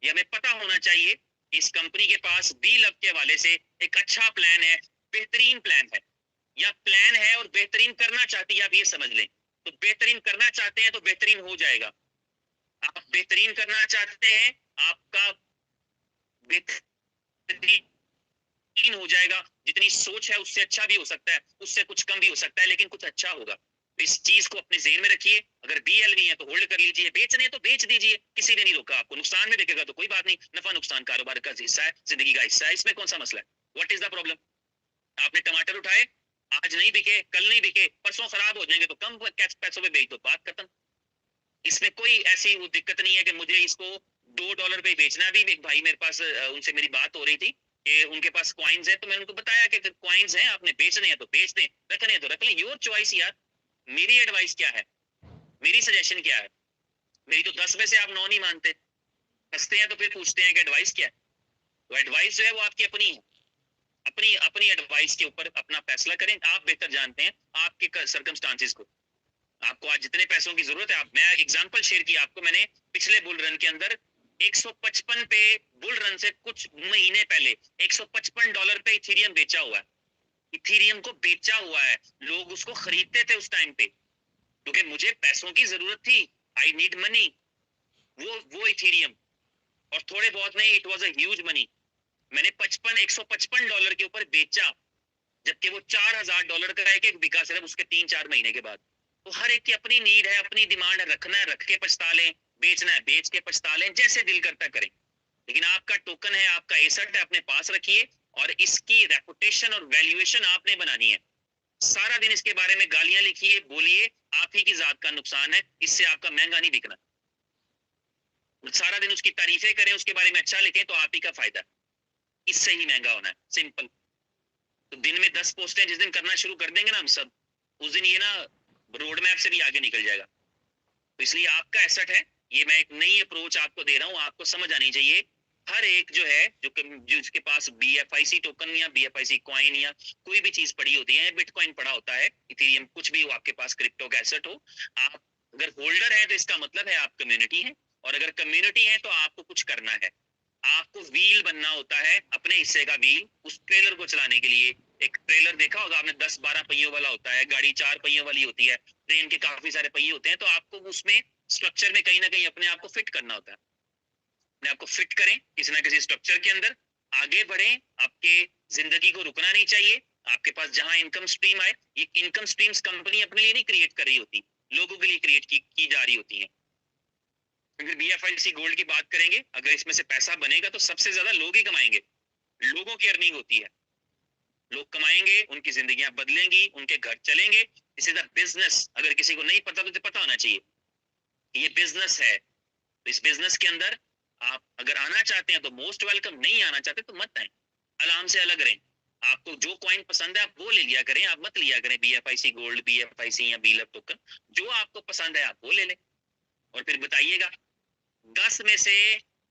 ये हमें पता होना चाहिए, इस कंपनी के पास बी लव के हवाले से एक अच्छा प्लान है, बेहतरीन प्लान है, या प्लान है और बेहतरीन करना चाहती है, आप ये समझ लें। तो बेहतरीन करना चाहते हैं तो बेहतरीन हो जाएगा। आप बेहतरीन करना चाहते हैं, आपका बेहतरीन हो जाएगा। जितनी सोच है उससे अच्छा भी हो सकता है, उससे कुछ कम भी हो सकता है, लेकिन कुछ अच्छा होगा। तो इस चीज को अपने जेहन में रखिए। अगर बीएलवी है तो होल्ड कर लीजिए, बेचने हैं तो बेच दीजिए, किसी ने नहीं रोका आपको। नुकसान में बिकेगा तो कोई बात नहीं, नफा नुकसान कारोबार का हिस्सा है, जिंदगी का हिस्सा है, इसमें कौन सा मसला है? What is the problem? आपने टमाटर उठाए, आज नहीं बिके, कल नहीं बिके, परसों खराब हो जाएंगे तो कम पैसों में बेच दो, बात खत्म। इसमें कोई ऐसी वो दिक्कत नहीं है कि मुझे इसको $2 पे बेचना। भी एक भाई मेरे पास, उनसे मेरी बात हो रही थी कि उनके पास कॉइन्स है, तो मैंने उनको बताया कि कॉइन्स हैं, आपने बेचने हैं तो बेच दें, रखने हैं तो रख लें, योर चॉइस यार। मेरी एडवाइस क्या है, मेरी सजेशन क्या है? मेरी तो 10 में से आप 9 नहीं मानते, हंसते हैं तो फिर पूछते हैं कि एडवाइस क्या है। तो एडवाइस जो है वो आपकी अपनी है। अब अपनी अपनी एडवाइस के ऊपर अपना फैसला करें, आप बेहतर जानते हैं आपके सर्कमस्टांसिस को। आपको आज जितने पैसों की जरूरत है, आप, मैं एग्जांपल शेयर किया आपको मैंने, पिछले बुल रन के अंदर 155 पे, बुल रन से कुछ महीने पहले $155 पे इथेरियम बेचा हुआ है। इथेरियम को बेचा हुआ है, लोग उसको खरीदते थे उस टाइम पे, क्योंकि मुझे पैसों की जरूरत थी, आई नीड मनी। वो इथेरियम, और थोड़े बहुत नहीं, it was a huge money. मैंने $155 के ऊपर बेचा, जबकि वो $4000 का एक एक बिका सिर्फ उसके 3-4 महीने के बाद। तो हर एक की अपनी नीड है, अपनी डिमांड है, रखना है रख के पछता लें, बेचना है बेच के पछता लें, जैसे दिल करता करें। लेकिन आपका टोकन है, आपका एसेट है, अपने पास रखिए, और इसकी रेपुटेशन और वैल्यूएशन आपने बनानी है। सारा दिन इसके बारे में गालियां लिखिए, बोलिए, आप ही की जात का नुकसान है, इससे आपका महंगा नहीं बिकना। सारा दिन उसकी तारीफें करें, उसके बारे में अच्छा लिखें, तो आप ही का फायदा, इससे ही महंगा होना है, सिंपल। तो दिन में 10 पोस्टें जिस दिन करना शुरू कर देंगे ना हम सब, उस दिन ये ना रोड मैप से भी आगे निकल जाएगा। तो इसलिए आपका एसेट है ये, मैं एक नई अप्रोच आपको दे रहा हूँ, आपको समझ आनी चाहिए। हर एक जो है, जो जिसके पास BFIC टोकन या BFIC कॉइन या कोई भी चीज पड़ी होती है, बिटकॉइन पड़ा होता है, इथेरियम, कुछ भी हो आपके पास क्रिप्टो का एसेट हो, आप अगर होल्डर है तो इसका मतलब है आप कम्युनिटी है, और अगर कम्युनिटी है तो आपको कुछ करना है। आपको व्हील बनना होता है, अपने हिस्से का व्हील, उस ट्रेलर को चलाने के लिए। एक ट्रेलर देखा होगा आपने, 10-12 पहियों वाला होता है, गाड़ी 4 पहियों वाली होती है, ट्रेन के काफी सारे पहिए होते हैं, तो आपको उसमें स्ट्रक्चर में कहीं ना कहीं अपने आप को फिट करना होता है। अपने आप को फिट करें किसी ना किसी स्ट्रक्चर के अंदर, आगे बढ़ें, आपके जिंदगी को रुकना नहीं चाहिए। आपके पास जहां इनकम स्ट्रीम आए, ये इनकम स्ट्रीम्स कंपनी अपने लिए नहीं क्रिएट कर रही होती, लोगों के लिए क्रिएट की जा रही होती है। अगर BFIC गोल्ड की बात करेंगे, अगर इसमें से पैसा बनेगा तो सबसे ज्यादा लोग ही कमाएंगे, लोगों की अर्निंग होती है, लोग कमाएंगे, उनकी जिंदगियां बदलेंगी, उनके घर चलेंगे। दिस इज अ बिजनेस, अगर किसी को नहीं पता तो पता होना चाहिए, ये बिजनेस है। तो इस बिजनेस के अंदर आप अगर आना चाहते हैं तो मोस्ट वेलकम, नहीं आना चाहते तो मत आए, आराम से अलग रहें। आपको जो कॉइन पसंद है आप वो ले लिया करें, आप मत लिया करें BFIC गोल्ड, BFIC या बीलअप टोकन। जो आपको पसंद है आप वो ले लें, और फिर बताइएगा। 10 में से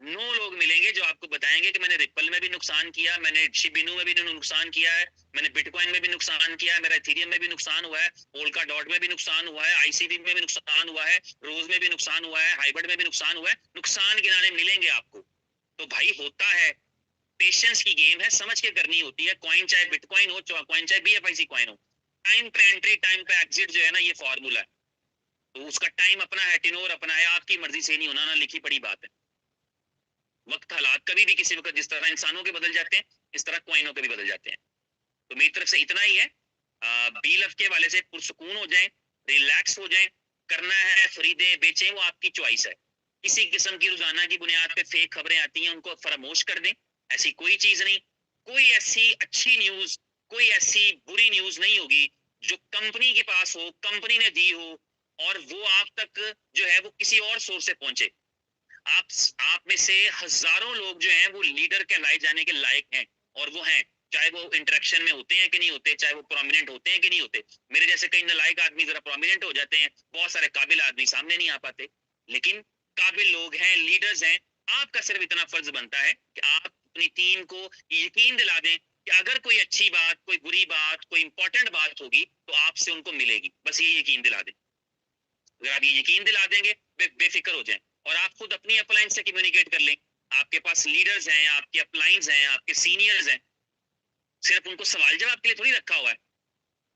9 लोग मिलेंगे जो आपको बताएंगे कि मैंने रिपल में भी नुकसान किया, मैंने शिबिनू में भी नुकसान किया है, मैंने बिटकॉइन में भी नुकसान किया है, मेरा इथेरियम में भी नुकसान हुआ है, पोल्का डॉट में भी नुकसान हुआ है, ICB में भी नुकसान हुआ है, रोज में भी नुकसान हुआ है, हाइब्रिड में भी नुकसान हुआ है। नुकसान गिनाने मिलेंगे आपको। तो भाई होता है, पेशेंस की गेम है, समझ के करनी होती है। कॉइन चाहे बिटकॉइन हो, कॉइन चाहे BFIC कॉइन हो, टाइम पे एंट्री टाइम पे एग्जिट जो है ना, ये फॉर्मूला है। तो उसका टाइम अपना है, टिनोर अपना है, आपकी मर्जी से नहीं होना, ना लिखी पड़ी बात है। वक्त हालात कभी भी किसी वक्त जिस तरह इंसानों के बदल जाते हैं, इस तरह कॉइनों के भी बदल जाते हैं। तो मेरी तरफ से इतना ही है। बीलफ के वाले से पुरसुकून हो जाएं, रिलैक्स हो जाएं, करना है खरीदें बेचें, वो आपकी चॉइस है। किसी किस्म की रोजाना की बुनियाद पे फेक खबरें आती हैं, उनको फरामोश कर दें, ऐसी कोई चीज नहीं। कोई ऐसी अच्छी न्यूज, कोई ऐसी बुरी न्यूज नहीं होगी जो कंपनी के पास हो, कंपनी ने दी हो, और वो आप तक जो है वो किसी और सोर्स से पहुंचे। आप में से हजारों लोग जो हैं वो लीडर कहलाए जाने के लायक हैं, और वो हैं, चाहे वो इंटरेक्शन में होते हैं कि नहीं होते, चाहे वो प्रोमिनेंट होते हैं कि नहीं होते। मेरे जैसे कई नालायक आदमी जरा प्रोमिनेंट हो जाते हैं, बहुत सारे काबिल आदमी सामने नहीं आ पाते, लेकिन काबिल लोग हैं, लीडर्स हैं। आपका सिर्फ इतना फर्ज बनता है कि आप अपनी टीम को यकीन दिला दें कि अगर कोई अच्छी बात, कोई बुरी बात, कोई इंपॉर्टेंट बात होगी तो आपसे उनको मिलेगी, बस ये यकीन दिला दें। अगर आप ये यकीन दिला देंगे, बेफिक्र हो जाएं, और आप खुद अपनी अपलाइन से कम्युनिकेट कर लें। आपके पास लीडर्स हैं, आपके अपलाइंस हैं, आपके सीनियर्स हैं, सिर्फ उनको सवाल जवाब के लिए थोड़ी रखा हुआ है।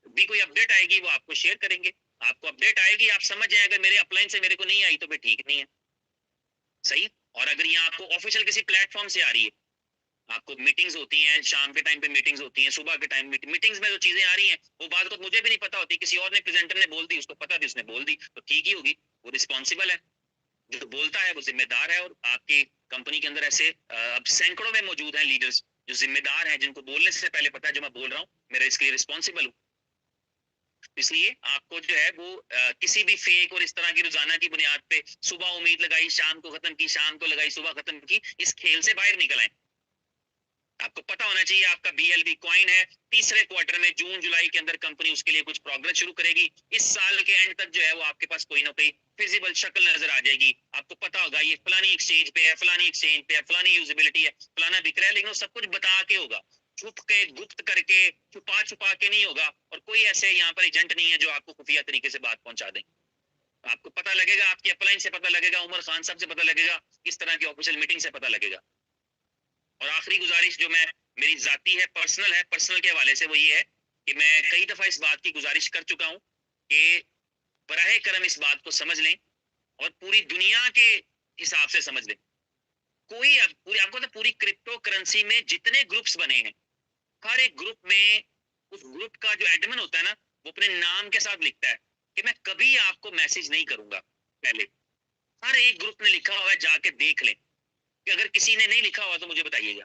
भी कोई अपडेट आएगी वो आपको शेयर करेंगे, आपको अपडेट आएगी, आप समझ जाए अगर मेरे अपलाइन से मेरे को नहीं आई तो फिर ठीक नहीं है, सही। और अगर यहाँ आपको ऑफिशियल किसी प्लेटफॉर्म से आ रही है, आपको मीटिंग्स होती हैं, शाम के टाइम पे मीटिंग्स होती हैं, सुबह के टाइम मीटिंग्स में जो चीजें आ रही हैं वो बात को मुझे भी नहीं पता होती, किसी और ने प्रेजेंटर ने बोल दी, उसको पता थी, उसने बोल दी, तो ठीक ही होगी, वो रिस्पॉन्सिबल है। जो बोलता है वो जिम्मेदार है। और आपकी कंपनी के अंदर ऐसे अब सैकड़ों में मौजूद हैं लीडर्स जो जिम्मेदार हैं, जिनको बोलने से पहले पता है जो मैं बोल रहा हूँ मेरा इसके लिए रिस्पॉन्सिबल हूँ। इसलिए आपको जो है वो किसी भी फेक और इस तरह की रोजाना की बुनियाद पे सुबह उम्मीद लगाई, शाम को खत्म की, शाम को लगाई, सुबह खत्म की, इस खेल से बाहर निकल आए। आपको पता होना चाहिए आपका BLB कॉइन है, तीसरे क्वार्टर में जून जुलाई के अंदर कंपनी उसके लिए कुछ प्रोग्रेस शुरू करेगी। इस साल के एंड तक जो है वो आपके पास कोई ना कोई फिजिबल शक्ल नजर आ जाएगी। आपको पता होगा ये फलानी एक्सचेंज पे है, फलानी एक्सचेंज पे है, फलानी यूजिबिलिटी है, फलाना बिक रहा है, लेकिन वो सब कुछ बता के होगा। छुप के, गुप्त करके, छुपा छुपा के नहीं होगा, और कोई ऐसे यहाँ पर एजेंट नहीं है जो आपको खुफिया तरीके से बात पहुंचा दें। आपको पता लगेगा, आपकी अपलाइन से पता लगेगा, उमर खान साहब से पता लगेगा, इस तरह की ऑफिशियल मीटिंग से पता लगेगा। और आखिरी गुजारिश जो मैं, मेरी जाती है, पर्सनल है, पर्सनल के हवाले से, वो ये है कि मैं कई दफा इस बात की गुजारिश कर चुका हूँ कि बराहे करम इस बात को समझ लें और पूरी दुनिया के हिसाब से समझ लें। कोई पूरी, आपको तो पूरी क्रिप्टो करेंसी में जितने ग्रुप्स बने हैं, हर एक ग्रुप में उस ग्रुप का जो एडमिन होता है ना, वो अपने नाम के साथ लिखता है कि मैं कभी आपको मैसेज नहीं करूंगा। पहले हर एक ग्रुप ने लिखा हुआ है, जाके देख लें, कि अगर किसी ने नहीं लिखा हुआ तो मुझे बताइएगा।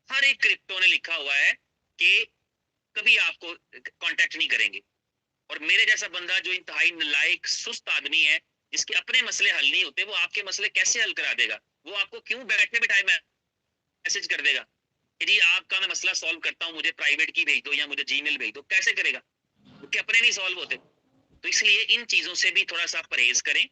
हर एक क्रिप्टो ने लिखा हुआ है कि कभी आपको कांटेक्ट नहीं करेंगे। और मेरे जैसा बंदा जो इंतहाई नालायक सुस्त आदमी है, जिसके अपने मसले हल नहीं होते, वो आपके मसले कैसे हल करा देगा? वो आपको क्यों बैठे बिठाए मैसेज कर देगा कि जी आपका मैं मसला सॉल्व करता हूँ, मुझे प्राइवेट की भेज दो या मुझे जीमेल भेज दो? कैसे करेगा? क्योंकि अपने नहीं सॉल्व होते। तो इसलिए इन चीजों से भी थोड़ा सा परहेज करें।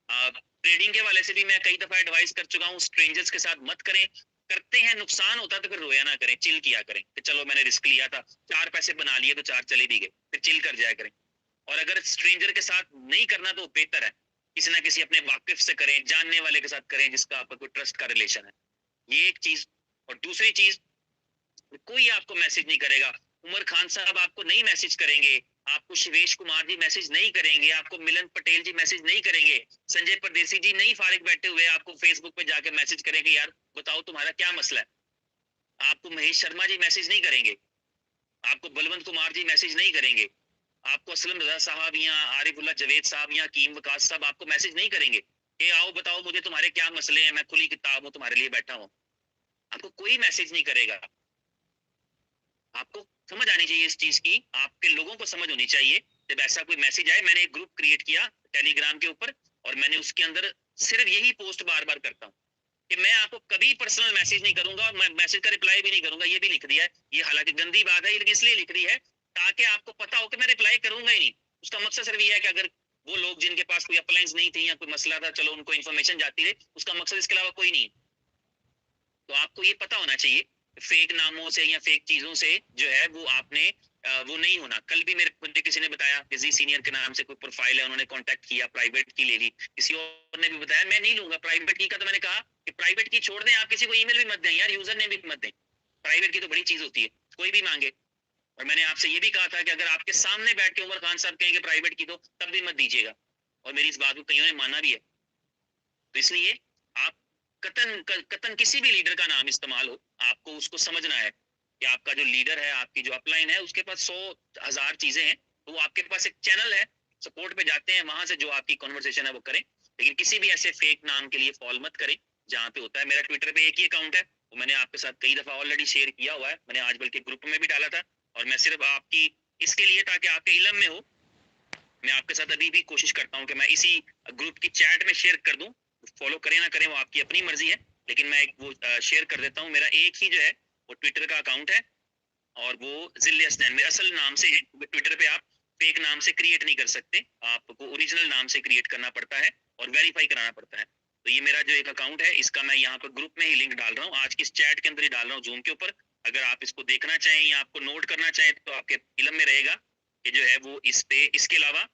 ट्रेडिंग के वाले से भी मैं कई दफा एडवाइस कर चुका हूँ, स्ट्रेंजर्स के साथ मत करें। करते हैं, नुकसान होता है तो फिर रोया ना करें, चिल किया करें कि चलो मैंने रिस्क लिया था, 4 पैसे बना लिए तो 4 चले भी गए, फिर चिल कर जाया करें। और अगर स्ट्रेंजर के साथ नहीं करना तो बेहतर है किसी ना किसी अपने वाकिफ से करें, जानने वाले के साथ करें, जिसका आपका कोई ट्रस्ट का रिलेशन है। ये एक चीज। और दूसरी चीज, कोई आपको मैसेज नहीं करेगा। उमर खान साहब आपको नहीं मैसेज करेंगे, आपको शिवेश कुमार जी मैसेज नहीं करेंगे, आपको मिलन पटेल जी मैसेज नहीं करेंगे, संजय परदेसी जी नहीं फारिग बैठे हुए आपको फेसबुक पे जाके मैसेज करेंगे यार बताओ तुम्हारा क्या मसला है। आपको महेश शर्मा जी मैसेज नहीं करेंगे, आपको बलवंत कुमार जी मैसेज नहीं करेंगे, आपको असलम रजा साहब या आरिफुल्लाह जवेद साहब या कीम वकास साहब आपको मैसेज नहीं करेंगे कि आओ बताओ मुझे तुम्हारे क्या मसले हैं, मैं खुली किताब हूँ तुम्हारे लिए बैठा हूँ। आपको कोई मैसेज नहीं करेगा। आपको समझ आनी चाहिए इस चीज की, आपके लोगों को समझ होनी चाहिए। जब ऐसा कोई मैसेज आए, मैंने एक ग्रुप क्रिएट किया टेलीग्राम के ऊपर, और मैंने उसके अंदर सिर्फ यही पोस्ट बार बार करता हूँ कि मैं आपको कभी पर्सनल मैसेज नहीं करूंगा, और मैं मैसेज का रिप्लाई भी नहीं करूंगा। ये भी लिख दिया है, ये हालांकि गंदी बात है लेकिन इसलिए लिख दी है ताकि आपको पता हो कि मैं रिप्लाई करूंगा ही नहीं। उसका मकसद सिर्फ ये है कि अगर वो लोग जिनके पास कोई अप्लायंस नहीं थी या कोई मसला था, चलो उनको इन्फॉर्मेशन जाती रहे, उसका मकसद इसके अलावा कोई नहीं है। तो आपको ये पता होना चाहिए, फेक नामों से या फेक चीजों से जो है वो आपने वो नहीं होना। कल भी मुझे किसी ने बताया कि जी सीनियर के नाम से कोई प्रोफाइल है, उन्होंने कांटेक्ट किया, प्राइवेट की ले ली। किसी और ने भी बताया, मैं नहीं लूंगा प्राइवेट की का। तो मैंने कहा कि प्राइवेट की छोड़ दें, आप किसी को ईमेल भी मत दें यार, यूजर ने भी मत दें। प्राइवेट की तो बड़ी चीज होती है, कोई भी मांगे। और मैंने आपसे ये भी कहा था कि अगर आपके सामने बैठ के उमर खान साहब कहेंगे प्राइवेट की, तो तब भी मत दीजिएगा। और मेरी इस बात को कईयों ने माना भी है। तो इसलिए आप कतन किसी भी लीडर का नाम इस्तेमाल हो, आपको उसको समझना है कि आपका जो लीडर है, आपकी जो अपलाइन है, उसके पास 100,000 चीजें हैं, तो वो आपके पास एक चैनल है, सपोर्ट पे जाते हैं, वहां से जो आपकी कॉन्वर्सेशन है वो करें। लेकिन किसी भी ऐसे फेक नाम के लिए फॉल मत करें जहाँ पे होता है। मेरा ट्विटर पे एक ही अकाउंट है, वो मैंने आपके साथ कई दफा ऑलरेडी शेयर किया हुआ है, मैंने आज बल्कि ग्रुप में भी डाला था। और मैं सिर्फ आपकी इसके लिए, ताकि आपके इलम में हो, मैं आपके साथ अभी भी कोशिश करता हूँ कि मैं इसी ग्रुप की चैट में शेयर कर दूं। फॉलो करें ना करें वो आपकी अपनी मर्जी है, लेकिन मैं एक वो शेयर कर देता हूँ। मेरा एक ही जो है वो ट्विटर का अकाउंट है, और वो जिले हसनैन मेरे असल नाम से है। ट्विटर पे आप फेक नाम से क्रिएट नहीं कर सकते, आपको ओरिजिनल नाम से क्रिएट करना पड़ता है और वेरीफाई कराना पड़ता है। तो ये मेरा जो एक अकाउंट है, इसका मैं यहाँ पर ग्रुप में ही लिंक डाल रहा हूँ, आज की इस चैट के अंदर ही डाल रहा हूँ, जूम के ऊपर। अगर आप इसको देखना चाहें या आपको नोट करना चाहें तो आपके इलम में रहेगा कि जो है वो इस पे। इसके अलावा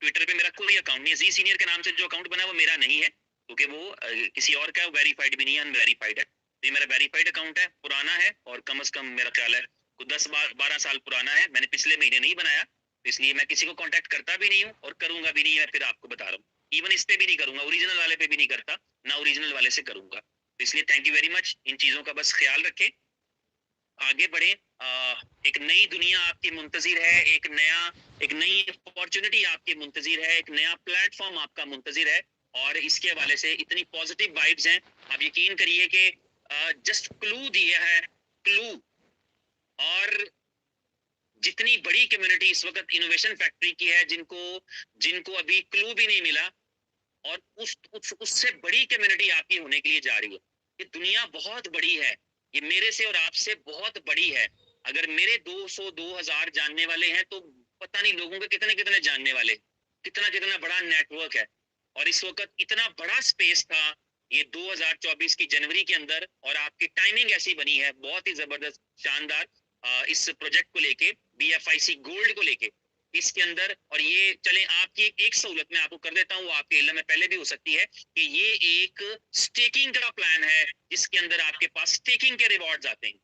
ट्विटर पे मेरा कोई अकाउंट नहीं है। जी सीनियर के नाम से जो अकाउंट बना है वो मेरा नहीं है, क्योंकि वो किसी और का वेरीफाइड भी नहीं है, अनवेरीफाइड है। तो ये मेरा वेरीफाइड अकाउंट है, पुराना है, और कम से कम मेरा ख्याल है 10-12 साल पुराना है। मैंने पिछले महीने नहीं बनाया, तो इसलिए मैं किसी को कांटेक्ट करता भी नहीं हूँ और करूंगा भी नहीं। मैं फिर आपको बता रहा हूँ, इवन इस पे भी नहीं करूंगा, ओरिजिनल वाले पे भी नहीं करता, ना ओरिजिनल वाले से करूंगा। तो इसलिए थैंक यू वेरी मच। इन चीजों का बस ख्याल रखें, आगे बढ़े। एक नई दुनिया आपकी मुंतजिर है, एक नई अपॉर्चुनिटी आपकी मुंतजिर है, एक नया प्लेटफॉर्म आपका मुंतजिर है। और इसके हवाले से इतनी पॉजिटिव वाइब्स हैं, आप यकीन करिए कि जस्ट क्लू दिया है, क्लू। और जितनी बड़ी कम्युनिटी इस वक्त इनोवेशन फैक्ट्री की है, जिनको जिनको अभी क्लू भी नहीं मिला, और उससे बड़ी कम्युनिटी आपकी होने के लिए जा रही है। ये दुनिया बहुत बड़ी है, ये मेरे से और आपसे बहुत बड़ी है। अगर मेरे 200-2000 जानने वाले हैं, तो पता नहीं लोगों के कितने कितने जानने वाले, कितना कितना बड़ा नेटवर्क है। और इस वक्त इतना बड़ा स्पेस था ये 2024 की जनवरी के अंदर, और आपकी टाइमिंग ऐसी बनी है बहुत ही जबरदस्त शानदार इस प्रोजेक्ट को लेके, BFIC गोल्ड को लेके इसके अंदर। और ये चलें, आपकी एक सहूलत मैं आपको कर देता हूँ, वो आपके इल्म में पहले भी हो सकती है, कि ये एक स्टेकिंग का प्लान है जिसके अंदर आपके पास स्टेकिंग के रिवॉर्ड्स आते हैं।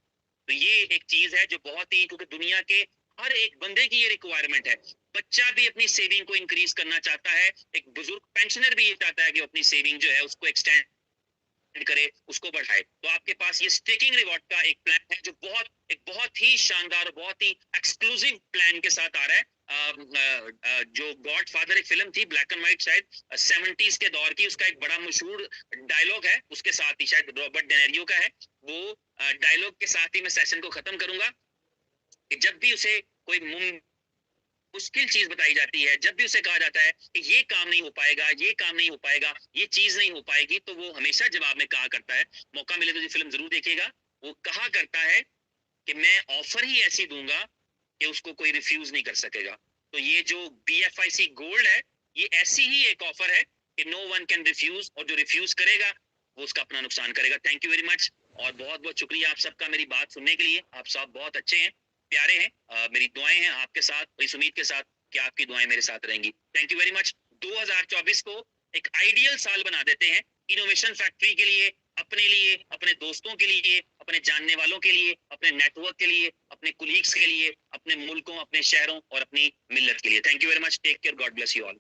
तो ये एक चीज है जो बहुत ही, क्योंकि दुनिया के हर एक बंदे की ये रिक्वायरमेंट है। बच्चा भी अपनी सेविंग को इंक्रीज करना चाहता है, एक बुजुर्ग पेंशनर भी ये चाहता है कि अपनी सेविंग जो है उसको एक्सटेंड करे, उसको बढ़ाए। तो आपके पास ये स्टेकिंग रिवॉर्ड का एक प्लान है जो एक बहुत ही शानदार, बहुत ही एक्सक्लूसिव प्लान के साथ आ रहा है। जो गॉड फादर एक फिल्म थी ब्लैक एंड व्हाइट, शायद 70s के दौर की, उसका एक बड़ा मशहूर डायलॉग है, उसके साथ ही शायद रॉबर्ट डेनेरियो का है वो डायलॉग के साथ ही मैं सेशन को खत्म करूंगा, कि जब भी उसे कोई मुश्किल चीज बताई जाती है, जब भी उसे कहा जाता है कि ये काम नहीं हो पाएगा, ये काम नहीं हो पाएगा, ये चीज नहीं हो पाएगी, तो वो हमेशा जवाब में कहा करता है, मौका मिले तो ये फिल्म जरूर देखिएगा, वो कहा करता है कि मैं ऑफर ही ऐसी दूंगा कि उसको कोई रिफ्यूज नहीं कर सकेगा। तो ये जो BFIC गोल्ड है, ये ऐसी ही एक ऑफर है कि नो वन कैन रिफ्यूज, और जो रिफ्यूज करेगा वो उसका अपना नुकसान करेगा। थैंक यू वेरी मच, और बहुत बहुत शुक्रिया आप सबका मेरी बात सुनने के लिए। आप सब बहुत अच्छे हैं, प्यारे हैं, मेरी दुआएं हैं आपके साथ, इस उम्मीद के साथ कि आपकी दुआएं मेरे साथ रहेंगी। Thank you very much. 2024 को एक आइडियल साल बना देते हैं इनोवेशन फैक्ट्री के लिए, अपने लिए, अपने दोस्तों के लिए, अपने जानने वालों के लिए, अपने नेटवर्क के लिए, अपने कुलीग्स के लिए, अपने मुल्कों, अपने शहरों और अपनी मिल्लत के लिए। Thank you very much, take care, God bless you all.